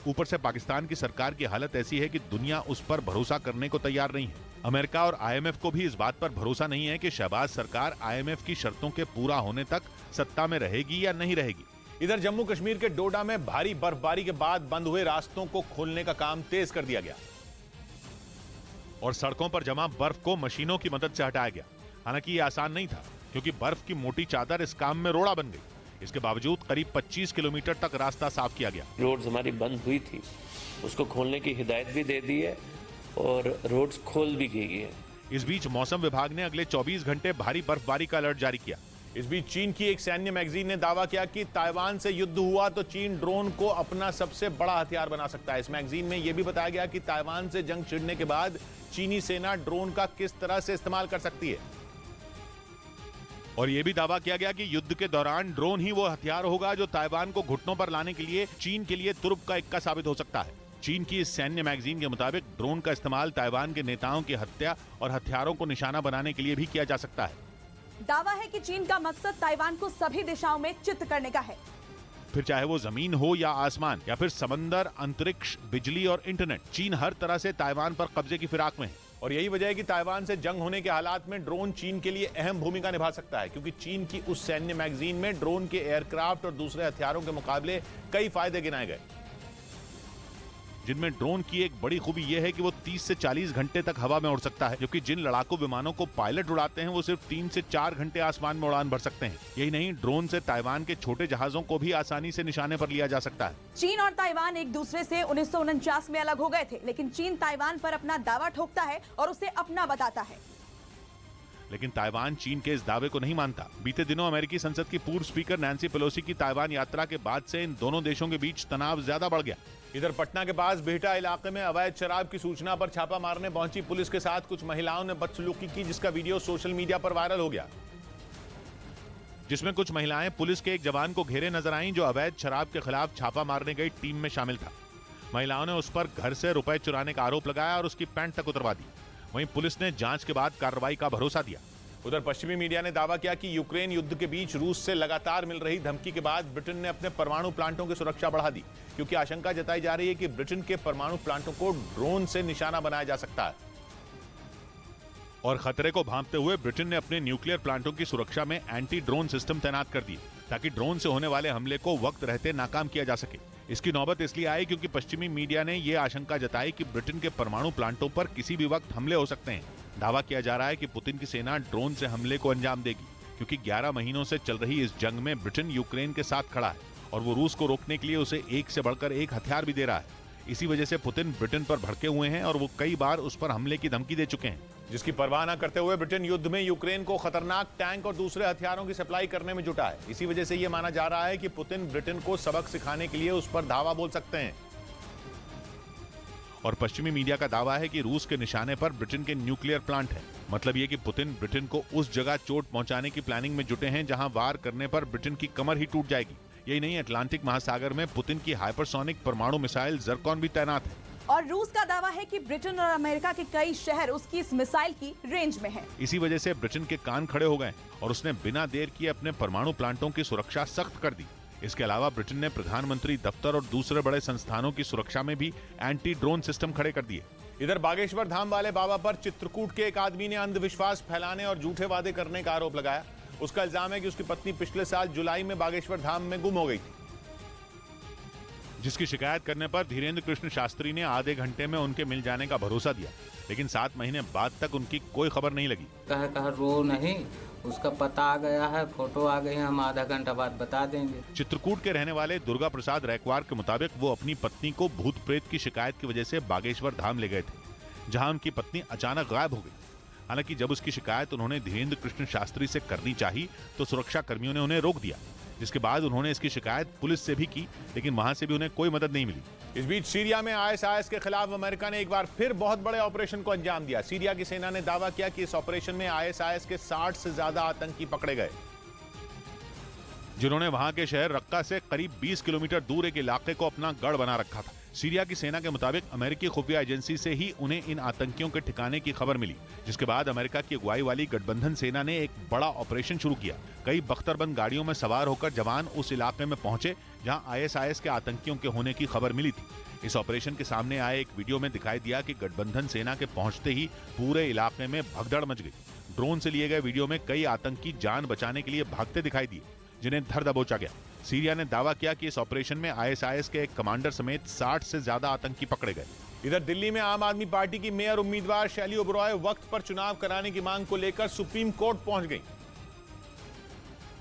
ऊपर से पाकिस्तान की सरकार की हालत ऐसी है कि दुनिया उस पर भरोसा करने को तैयार नहीं है। अमेरिका और आईएमएफ को भी इस बात पर भरोसा नहीं है कि शहबाज सरकार आईएमएफ की शर्तों के पूरा होने तक सत्ता में रहेगी या नहीं रहेगी। इधर जम्मू कश्मीर के डोडा में भारी बर्फबारी के बाद बंद हुए रास्तों को खोलने का काम तेज कर दिया गया और सड़कों पर जमा बर्फ को मशीनों की मदद से हटाया गया। हालांकि ये आसान नहीं था, क्योंकि बर्फ की मोटी चादर इस काम में रोड़ा बन गई। इसके बावजूद करीब 25 किलोमीटर तक रास्ता साफ किया गया। रोड्स हमारी बंद हुई थी, उसको खोलने की हिदायत भी दे दी है और रोड्स खोल भी गई है। इस बीच मौसम विभाग ने अगले 24 घंटे भारी बर्फबारी का अलर्ट जारी किया। इस बीच चीन की एक सैन्य मैगजीन ने दावा किया कि ताइवान से युद्ध हुआ तो चीन ड्रोन को अपना सबसे बड़ा हथियार बना सकता है। इस मैगजीन में यह भी बताया गया कि ताइवान से जंग छिड़ने के बाद चीनी सेना ड्रोन का किस तरह से इस्तेमाल कर सकती है। और यह भी दावा किया गया कि युद्ध के दौरान ड्रोन ही वो हथियार होगा जो ताइवान को घुटनों पर लाने के लिए चीन के लिए तुर्क का इक्का साबित हो सकता है। चीन की इस सैन्य मैगजीन के मुताबिक ड्रोन का इस्तेमाल ताइवान के नेताओं की हत्या और हथियारों को निशाना बनाने के लिए भी किया जा सकता है। दावा है कि चीन का मकसद ताइवान को सभी दिशाओं में चित्त करने का है, फिर चाहे वो जमीन हो या आसमान या फिर समंदर, अंतरिक्ष, बिजली और इंटरनेट। चीन हर तरह से ताइवान पर कब्जे की फिराक में है। और यही वजह है कि ताइवान से जंग होने के हालात में ड्रोन चीन के लिए अहम भूमिका निभा सकता है, क्योंकि चीन की उस सैन्य मैगजीन में ड्रोन के एयरक्राफ्ट और दूसरे हथियारों के मुकाबले कई फायदे गिनाए गए, जिनमें ड्रोन की एक बड़ी खूबी यह है कि वो 30 से 40 घंटे तक हवा में उड़ सकता है, जबकि जिन लड़ाकू विमानों को पायलट उड़ाते हैं वो सिर्फ 3 से 4 घंटे आसमान में उड़ान भर सकते हैं। यही नहीं, ड्रोन से ताइवान के छोटे जहाजों को भी आसानी से निशाने पर लिया जा सकता है। चीन और ताइवान एक दूसरे से 1949 में अलग हो गए थे, लेकिन चीन ताइवान पर अपना दावा ठोकता है और उसे अपना बताता है। लेकिन ताइवान चीन के इस दावे को नहीं मानता। बीते दिनों अमेरिकी संसद की पूर्व स्पीकर नैन्सी पेलोसी की ताइवान यात्रा के बाद से इन दोनों देशों के बीच तनाव ज्यादा बढ़ गया। इधर पटना के पास बिहटा इलाके में अवैध शराब की सूचना पर छापा मारने पहुंची पुलिस के साथ कुछ महिलाओं ने बदसलूकी की, जिसका वीडियो सोशल मीडिया पर वायरल हो गया, जिसमें कुछ महिलाएं पुलिस के एक जवान को घेरे नजर आईं जो अवैध शराब के खिलाफ छापा मारने गई टीम में शामिल था। महिलाओं ने उस पर घर से रुपए चुराने का आरोप लगाया और उसकी पैंट तक उतरवा दी। वहीं पुलिस ने जांच के बाद कार्रवाई का भरोसा दिया। उधर पश्चिमी मीडिया ने दावा किया कि यूक्रेन युद्ध के बीच रूस से लगातार मिल रही धमकी के बाद ब्रिटेन ने अपने परमाणु प्लांटों की सुरक्षा बढ़ा दी, क्योंकि आशंका जताई जा रही है कि ब्रिटेन के परमाणु प्लांटों को ड्रोन से निशाना बनाया जा सकता है। और खतरे को भांपते हुए ब्रिटेन ने अपने न्यूक्लियर प्लांटों की सुरक्षा में एंटी ड्रोन सिस्टम तैनात कर दिए, ताकि ड्रोन से होने वाले हमले को वक्त रहते नाकाम किया जा सके। इसकी नौबत इसलिए आई क्योंकि पश्चिमी मीडिया ने यह आशंका जताई कि ब्रिटेन के परमाणु प्लांटों पर किसी भी वक्त हमले हो सकते हैं। दावा किया जा रहा है कि पुतिन की सेना ड्रोन से हमले को अंजाम देगी, क्योंकि 11 महीनों से चल रही इस जंग में ब्रिटेन यूक्रेन के साथ खड़ा है और वो रूस को रोकने के लिए उसे एक से बढ़कर एक हथियार भी दे रहा है। इसी वजह से पुतिन ब्रिटेन पर भड़के हुए हैं और वो कई बार उस पर हमले की धमकी दे चुके हैं। जिसकी परवाह न करते हुए ब्रिटेन युद्ध में यूक्रेन को खतरनाक टैंक और दूसरे हथियारों की सप्लाई करने में जुटा है। इसी वजह से यह माना जा रहा है कि पुतिन ब्रिटेन को सबक सिखाने के लिए उस पर धावा बोल सकते हैं। और पश्चिमी मीडिया का दावा है कि रूस के निशाने पर ब्रिटेन के न्यूक्लियर प्लांट है। मतलब ये कि पुतिन ब्रिटेन को उस जगह चोट पहुंचाने की प्लानिंग में जुटे हैं जहां वार करने पर ब्रिटेन की कमर ही टूट जाएगी। यही नहीं, अटलांटिक महासागर में पुतिन की हाइपरसोनिक परमाणु मिसाइल ज़र्कॉन भी तैनात है। और रूस का दावा है कि ब्रिटेन और अमेरिका के कई शहर उसकी इस मिसाइल की रेंज में हैं। इसी वजह से ब्रिटेन के कान खड़े हो गए और उसने बिना देर किए अपने परमाणु प्लांटों की सुरक्षा सख्त कर दी। इसके अलावा ब्रिटेन ने प्रधानमंत्री दफ्तर और दूसरे बड़े संस्थानों की सुरक्षा में भी एंटी ड्रोन सिस्टम खड़े कर दिए। इधर बागेश्वर धाम वाले बाबा पर चित्रकूट के एक आदमी ने अंधविश्वास फैलाने और झूठे वादे करने का आरोप लगाया। उसका इल्जाम है कि उसकी पत्नी पिछले साल जुलाई में बागेश्वर धाम में गुम हो गई थी, जिसकी शिकायत करने पर धीरेन्द्र कृष्ण शास्त्री ने आधे घंटे में उनके मिल जाने का भरोसा दिया, लेकिन 7 महीने बाद तक उनकी कोई खबर नहीं लगी। कहा रो नहीं, उसका पता आ गया है, फोटो आ गई है, हम आधा घंटा बाद बता देंगे। चित्रकूट के रहने वाले दुर्गा प्रसाद रैकवार के मुताबिक वो अपनी पत्नी को भूत प्रेत की शिकायत की वजह से बागेश्वर धाम ले गए थे, जहां उनकी पत्नी अचानक गायब हो गई। हालांकि जब उसकी शिकायत उन्होंने धीरेन्द्र कृष्ण शास्त्री से करनी चाही तो सुरक्षा कर्मियों ने उन्हें रोक दिया, जिसके बाद उन्होंने इसकी शिकायत पुलिस से भी की, लेकिन वहां से भी उन्हें कोई मदद नहीं मिली। इस बीच सीरिया में आईएसआईएस के खिलाफ अमेरिका ने एक बार फिर बहुत बड़े ऑपरेशन को अंजाम दिया। सीरिया की सेना ने दावा किया कि इस ऑपरेशन में आईएसआईएस के 60 से ज्यादा आतंकी पकड़े गए, जिन्होंने वहां के शहर रक्का से करीब 20 किलोमीटर दूर एक इलाके को अपना गढ़ बना रखा था। सीरिया की सेना के मुताबिक अमेरिकी खुफिया एजेंसी से ही उन्हें इन आतंकियों के ठिकाने की खबर मिली, जिसके बाद अमेरिका की अगुवाई वाली गठबंधन सेना ने एक बड़ा ऑपरेशन शुरू किया। कई बख्तरबंद गाड़ियों में सवार होकर जवान उस इलाके में पहुंचे जहां आईएसआईएस के आतंकियों के होने की खबर मिली थी। इस ऑपरेशन के सामने आए एक वीडियो में दिखाई दिया कि गठबंधन सेना के पहुंचते ही पूरे इलाके में भगदड़ मच गई। ड्रोन से लिए गए वीडियो में कई आतंकी जान बचाने के लिए भागते दिखाई दिए, जिन्हें धर दबोचा गया। सीरिया ने दावा किया कि इस ऑपरेशन में आईएसआईएस के एक कमांडर समेत 60 से ज्यादा आतंकी पकड़े गए। इधर दिल्ली में आम आदमी पार्टी की मेयर उम्मीदवार शैली ओबरॉय वक्त पर चुनाव कराने की मांग को लेकर सुप्रीम कोर्ट पहुंच गई,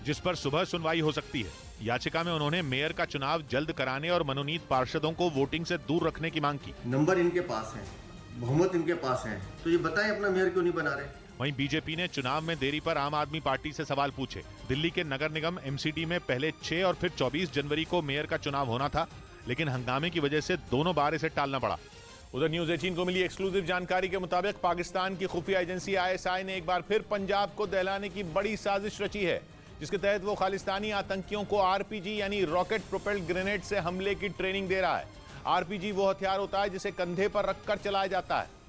जिस पर सुबह सुनवाई हो सकती है। याचिका में उन्होंने मेयर का चुनाव जल्द कराने और मनोनीत पार्षदों को वोटिंग से दूर रखने की मांग की। नंबर इनके पास है, बहुमत इनके पास है, तो ये बताएं अपना मेयर क्यों नहीं बना रहे। वहीं बीजेपी ने चुनाव में देरी पर आम आदमी पार्टी से सवाल पूछे। दिल्ली के नगर निगम एमसीडी में पहले 6 और फिर 24 जनवरी को मेयर का चुनाव होना था, लेकिन हंगामे की वजह से दोनों बार इसे टालना पड़ा। उधर न्यूज 18 को मिली एक्सक्लूसिव जानकारी के मुताबिक पाकिस्तान की खुफिया एजेंसी आईएसआई ने एक बार फिर पंजाब को दहलाने की बड़ी साजिश रची है, जिसके तहत वो खालिस्तानी आतंकियों को आरपीजी यानी रॉकेट प्रोपेल्ड ग्रेनेड से हमले की ट्रेनिंग दे रहा है। आरपीजी वो हथियार होता है जिसे कंधे पर रखकर चलाया जाता है।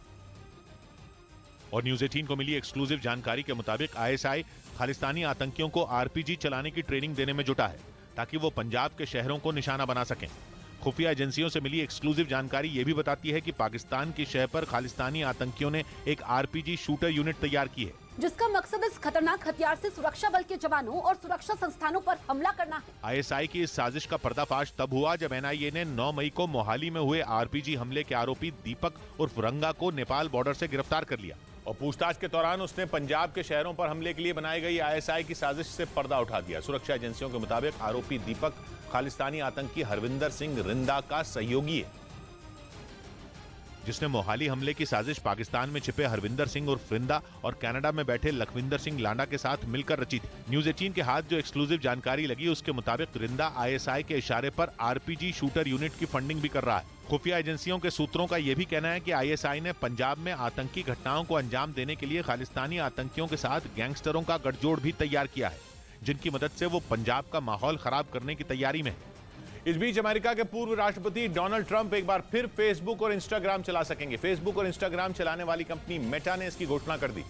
और न्यूज 18 को मिली एक्सक्लूसिव जानकारी के मुताबिक आईएसआई खालिस्तानी आतंकियों को आरपीजी चलाने की ट्रेनिंग देने में जुटा है, ताकि वो पंजाब के शहरों को निशाना बना सकें। खुफिया एजेंसियों से मिली एक्सक्लूसिव जानकारी ये भी बताती है कि पाकिस्तान की शह पर खालिस्तानी आतंकियों ने एक आरपीजी शूटर यूनिट तैयार की है, जिसका मकसद इस खतरनाक हथियार से सुरक्षा बल के जवानों और सुरक्षा संस्थानों पर हमला करना है। आईएसआई की इस साजिश का पर्दाफाश तब हुआ जब एनआईए ने 9 मई को मोहाली में हुए आरपीजी हमले के आरोपी दीपक उर्फ रंगा को नेपाल बॉर्डर से गिरफ्तार कर लिया और पूछताछ के दौरान उसने पंजाब के शहरों पर हमले के लिए बनाई गई आईएसआई की साजिश से पर्दा उठा दिया। सुरक्षा एजेंसियों के मुताबिक आरोपी दीपक खालिस्तानी आतंकी हरविंदर सिंह रिंदा का सहयोगी है, जिसने मोहाली हमले की साजिश पाकिस्तान में छिपे हरविंदर सिंह उर्फ रिंदा और कनाडा में बैठे लखविंदर सिंह लांडा के साथ मिलकर रची थी। न्यूज 18 के हाथ जो एक्सक्लूसिव जानकारी लगी उसके मुताबिक रिंदा आईएसआई के इशारे पर आरपीजी शूटर यूनिट की फंडिंग भी कर रहा है। खुफिया एजेंसियों के सूत्रों का यह भी कहना है कि आईएसआई ने पंजाब में आतंकी घटनाओं को अंजाम देने के लिए खालिस्तानी आतंकियों के साथ गैंगस्टरों का गठजोड़ भी तैयार किया है, जिनकी मदद से वो पंजाब का माहौल खराब करने की तैयारी में है। इस बीच अमेरिका के पूर्व राष्ट्रपति डोनाल्ड ट्रंप एक बार फिर फेसबुक और इंस्टाग्राम चला सकेंगे। फेसबुक और इंस्टाग्राम चलाने वाली कंपनी मेटा ने इसकी घोषणा कर दी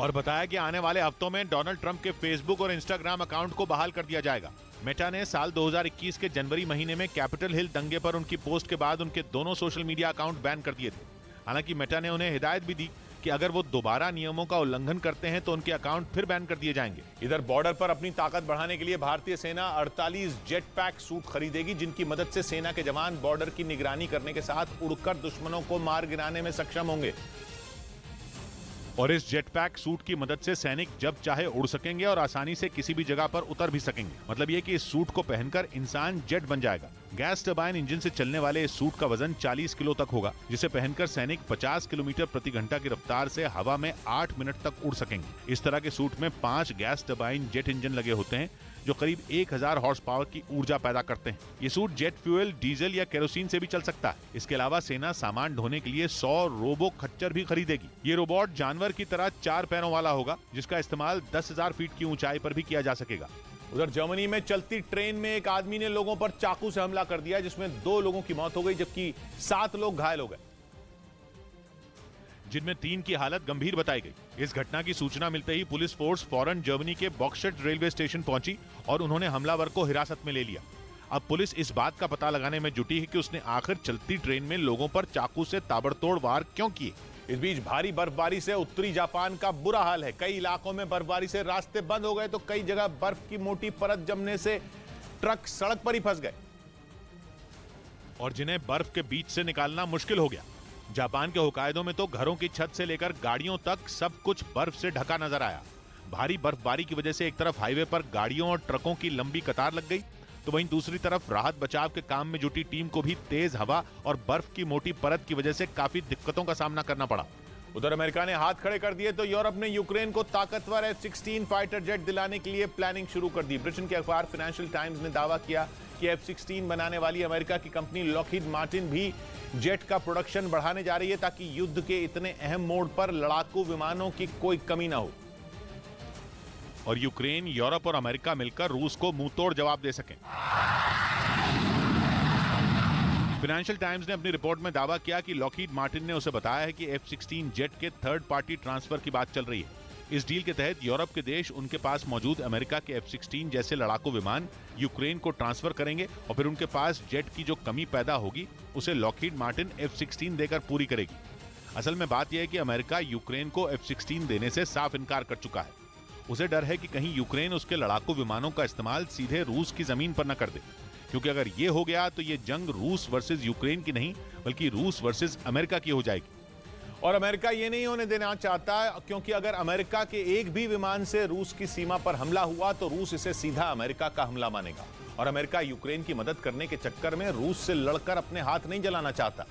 और बताया कि आने वाले हफ्तों में डोनाल्ड ट्रंप के फेसबुक और इंस्टाग्राम अकाउंट को बहाल कर दिया जाएगा। मेटा ने साल 2021 के जनवरी महीने में कैपिटल हिल दंगे पर उनकी पोस्ट के बाद उनके दोनों सोशल मीडिया अकाउंट बैन कर दिए थे। हालांकि मेटा ने उन्हें हिदायत भी दी कि अगर वो दोबारा नियमों का उल्लंघन करते हैं तो उनके अकाउंट फिर बैन कर दिए जाएंगे। इधर बॉर्डर पर अपनी ताकत बढ़ाने के लिए भारतीय सेना 48 जेट पैक सूट खरीदेगी, जिनकी मदद से सेना के जवान बॉर्डर की निगरानी करने के साथ उड़कर दुश्मनों को मार गिराने में सक्षम होंगे। और इस जेटपैक सूट की मदद से सैनिक जब चाहे उड़ सकेंगे और आसानी से किसी भी जगह पर उतर भी सकेंगे। मतलब ये कि इस सूट को पहनकर इंसान जेट बन जाएगा। गैस टरबाइन इंजन से चलने वाले इस सूट का वजन 40 किलो तक होगा, जिसे पहनकर सैनिक 50 किलोमीटर प्रति घंटा की रफ्तार से हवा में 8 मिनट तक उड़ सकेंगे। इस तरह के सूट में 5 गैस टरबाइन जेट इंजन लगे होते हैं जो करीब 1000 हॉर्स पावर की ऊर्जा पैदा करते हैं। ये सूट जेट फ्यूल, डीजल या केरोसिन से भी चल सकता है। इसके अलावा सेना सामान ढोने के लिए 100 रोबो खच्चर भी खरीदेगी। ये रोबोट जानवर की तरह 4 पैरों वाला होगा, जिसका इस्तेमाल 10,000 फीट की ऊंचाई पर भी किया जा सकेगा। उधर जर्मनी में चलती ट्रेन में एक आदमी ने लोगों पर चाकू से हमला कर दिया, जिसमें 2 लोगों की मौत हो गई जबकि 7 लोग घायल हो गए, जिनमें 3 की हालत गंभीर बताई गई। इस घटना की सूचना मिलते ही पुलिस फोर्स फौरन जर्मनी के बॉक्सशेट रेलवे स्टेशन पहुंची और उन्होंने हमलावर को हिरासत में ले लिया। अब पुलिस इस बात का पता लगाने में जुटी है कि उसने आखिर चलती ट्रेन में लोगों पर चाकू से ताबड़तोड़ वार क्यों किए। इस बीच भारी बर्फबारी से उत्तरी जापान का बुरा हाल है। कई इलाकों में बर्फबारी से रास्ते बंद हो गए तो कई जगह बर्फ की मोटी परत जमने से ट्रक सड़क पर ही फंस गए और जिन्हें बर्फ के बीच से निकालना मुश्किल हो गया। जापान के होकाइडो में तो घरों की छत से लेकर गाड़ियों तक सब कुछ बर्फ से ढका नजर आया। भारी बर्फबारी की वजह से एक तरफ हाईवे पर गाड़ियों और ट्रकों की लंबी कतार लग गई, तो वहीं दूसरी तरफ राहत बचाव के काम में जुटी टीम को भी तेज हवा और बर्फ की मोटी परत की वजह से काफी दिक्कतों का सामना करना पड़ा। उधर अमेरिका ने हाथ खड़े कर दिए तो यूरोप ने यूक्रेन को ताकतवर F-16 फाइटर जेट दिलाने के लिए प्लानिंग शुरू कर दी। ब्रिटेन के अखबार फाइनेंशियल टाइम्स ने दावा किया कि F-16 बनाने वाली अमेरिका की कंपनी लॉकहीड मार्टिन भी जेट का प्रोडक्शन बढ़ाने जा रही है ताकि युद्ध के इतने अहम मोड़ पर लड़ाकू विमानों की कोई कमी ना हो और यूक्रेन, यूरोप और अमेरिका मिलकर रूस को मुंहतोड़ जवाब दे सकें। फाइनेंशियल टाइम्स ने अपनी रिपोर्ट में दावा किया कि लॉकहीड मार्टिन ने उसे बताया है कि F-16 जेट के थर्ड पार्टी ट्रांसफर की बात चल रही है। इस डील के तहत यूरोप के देश उनके पास मौजूद अमेरिका के F-16 जैसे लड़ाकू विमान यूक्रेन को ट्रांसफर करेंगे और फिर उनके पास जेट की जो कमी पैदा होगी उसे लॉकहीड मार्टिन F-16 देकर पूरी करेगी। असल में बात यह है कि अमेरिका यूक्रेन को F-16 देने से साफ इनकार कर चुका है। उसे डर है कि कहीं यूक्रेन उसके लड़ाकू विमानों का इस्तेमाल सीधे रूस की जमीन पर न कर दे, क्योंकि अगर ये हो गया तो ये जंग रूस वर्सेस यूक्रेन की नहीं बल्कि रूस वर्सेस अमेरिका की हो जाएगी। और अमेरिका ये नहीं होने देना चाहता, क्योंकि अगर अमेरिका के एक भी विमान से रूस की सीमा पर हमला हुआ तो रूस इसे सीधा अमेरिका का हमला मानेगा और अमेरिका यूक्रेन की मदद करने के चक्कर में रूस से लड़कर अपने हाथ नहीं जलाना चाहता।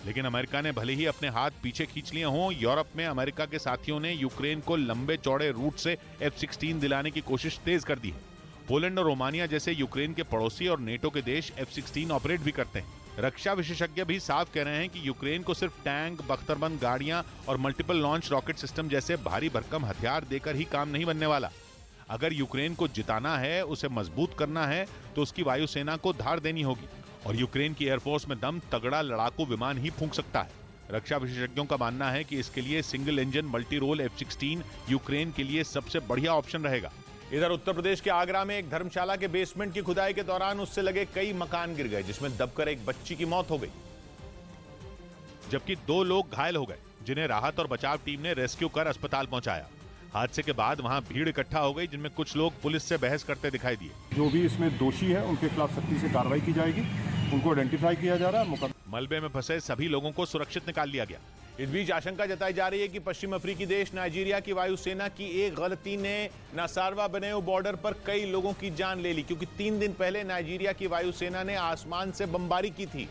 लेकिन अमेरिका ने भले ही अपने हाथ पीछे खींच लिए हों, यूरोप में अमेरिका के साथियों ने यूक्रेन को लंबे चौड़े रूट से F-16 दिलाने की कोशिश तेज कर दी है। पोलैंड और रोमानिया जैसे यूक्रेन के पड़ोसी और नेटो के देश F-16 ऑपरेट भी करते हैं। रक्षा विशेषज्ञ भी साफ कह रहे हैं कि यूक्रेन को सिर्फ टैंक, बख्तरबंद गाड़ियां और मल्टीपल लॉन्च रॉकेट सिस्टम जैसे भारी भरकम हथियार देकर ही काम नहीं बनने वाला। अगर यूक्रेन को जिताना है, उसे मजबूत करना है, तो उसकी वायुसेना को धार देनी होगी और यूक्रेन की एयरफोर्स में दम तगड़ा लड़ाकू विमान ही फूंक सकता है। रक्षा विशेषज्ञों का मानना है कि इसके लिए single engine multi role F-16 Ukraine के लिए सबसे बढ़िया ऑप्शन रहेगा। इधर उत्तर प्रदेश के आगरा में एक धर्मशाला के बेसमेंट की खुदाई के दौरान उससे लगे कई मकान गिर गए, जिसमें दबकर एक बच्ची की मौत हो गई जबकि 2 लोग घायल हो गए, जिन्हें राहत और बचाव टीम ने रेस्क्यू कर अस्पताल पहुंचाया। हादसे के बाद वहां भीड़ इकट्ठा हो गई, जिनमें कुछ लोग पुलिस से बहस करते दिखाई दिए। जो भी इसमें दोषी है उनके खिलाफ सख्ती से कार्रवाई की जाएगी, उनको आइडेंटिफाई किया जा रहा है। मलबे में फंसे सभी लोगों को सुरक्षित निकाल लिया गया। इस बीच आशंका जताई जा रही है कि पश्चिम अफ्रीकी देश नाइजीरिया की वायुसेना की एक गलती ने नासारवा बनेऊ बॉर्डर पर कई लोगों की जान ले ली, क्योंकि 3 दिन पहले नाइजीरिया की वायुसेना ने आसमान से बमबारी की थी,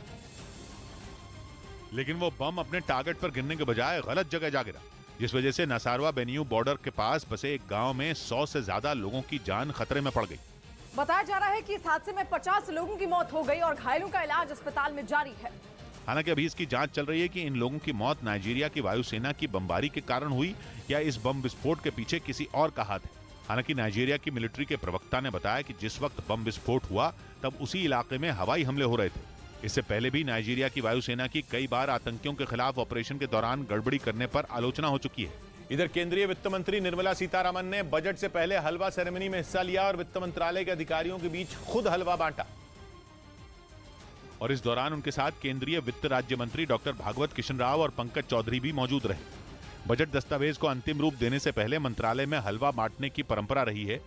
लेकिन वो बम अपने टारगेट पर गिरने के बजाय गलत जगह जा गिरा, जिस वजह से नासारवा बेनियू बॉर्डर के पास बसे एक गांव में 100 से ज्यादा लोगों की जान खतरे में पड़ गई। बताया जा रहा है कि इस हादसे में 50 लोगों की मौत हो गई और घायलों का इलाज अस्पताल में जारी है। हालांकि अभी इसकी जांच चल रही है कि इन लोगों की मौत नाइजीरिया की वायुसेना की बमबारी के कारण हुई या इस बम विस्फोट के पीछे किसी और का हाथ है। हालांकि नाइजीरिया की मिलिट्री के प्रवक्ता ने बताया कि जिस वक्त बम विस्फोट हुआ तब उसी इलाके में हवाई हमले हो रहे थे। इससे पहले भी नाइजीरिया की वायुसेना की कई बार आतंकियों के खिलाफ ऑपरेशन के दौरान गड़बड़ी करने पर आलोचना हो चुकी है। इधर केंद्रीय वित्त मंत्री निर्मला सीतारमण ने बजट से पहले हलवा सेरेमनी में हिस्सा लिया और वित्त मंत्रालय के अधिकारियों के बीच खुद हलवा बांटा। और इस दौरान उनके साथ केंद्रीय वित्त राज्य मंत्री डॉक्टर भागवत कृष्ण राव और पंकज चौधरी भी मौजूद रहे। बजट दस्तावेज को अंतिम रूप देने से पहले मंत्रालय में हलवा बांटने की परंपरा रही है।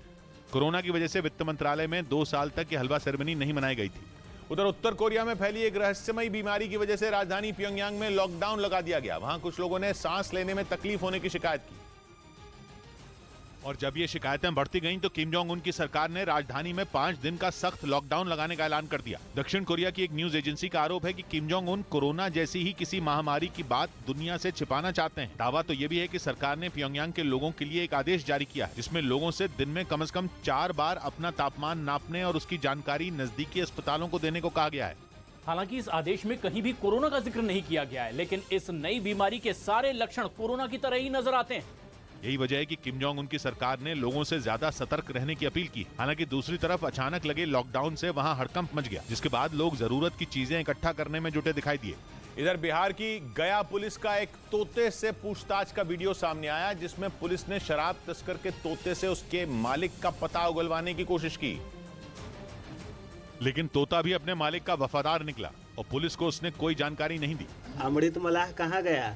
कोरोना की वजह से वित्त मंत्रालय में 2 साल तक ये हलवा सेरेमनी नहीं मनाई गई थी। उधर उत्तर कोरिया में फैली एक रहस्यमयी बीमारी की वजह से राजधानी प्योंगयांग में लॉकडाउन लगा दिया गया। वहां कुछ लोगों ने सांस लेने में तकलीफ होने की शिकायत की और जब ये शिकायतें बढ़ती गईं तो किम जोंग उन की सरकार ने राजधानी में 5 दिन का सख्त लॉकडाउन लगाने का ऐलान कर दिया। दक्षिण कोरिया की एक न्यूज एजेंसी का आरोप है कि किम जोंग उन कोरोना जैसी ही किसी महामारी की बात दुनिया से छिपाना चाहते हैं। दावा तो ये भी है कि सरकार ने प्योंगयांग के लोगों के लिए एक आदेश जारी किया है जिसमें लोगों से दिन में कम से कम 4 बार अपना तापमान नापने और उसकी जानकारी नजदीकी अस्पतालों को देने को कहा गया है। हालांकि इस आदेश में कहीं भी कोरोना का जिक्र नहीं किया गया है, लेकिन इस नई बीमारी के सारे लक्षण कोरोना की तरह ही नजर आते हैं। यही वजह है कि किम जोंग उनकी सरकार ने लोगों से ज्यादा सतर्क रहने की अपील की। हालांकि दूसरी तरफ अचानक लगे लॉकडाउन से वहां हड़कंप मच गया, जिसके बाद लोग जरूरत की चीजें इकट्ठा करने में जुटे दिखाई दिए। इधर बिहार की गया पुलिस का एक तोते से पूछताछ का वीडियो सामने आया, जिसमें पुलिस ने शराब तस्कर के तोते से उसके मालिक का पता उगलवाने की कोशिश की, लेकिन तोता भी अपने मालिक का वफादार निकला और पुलिस को उसने कोई जानकारी नहीं दी। अमृत मलाह कहाँ गया?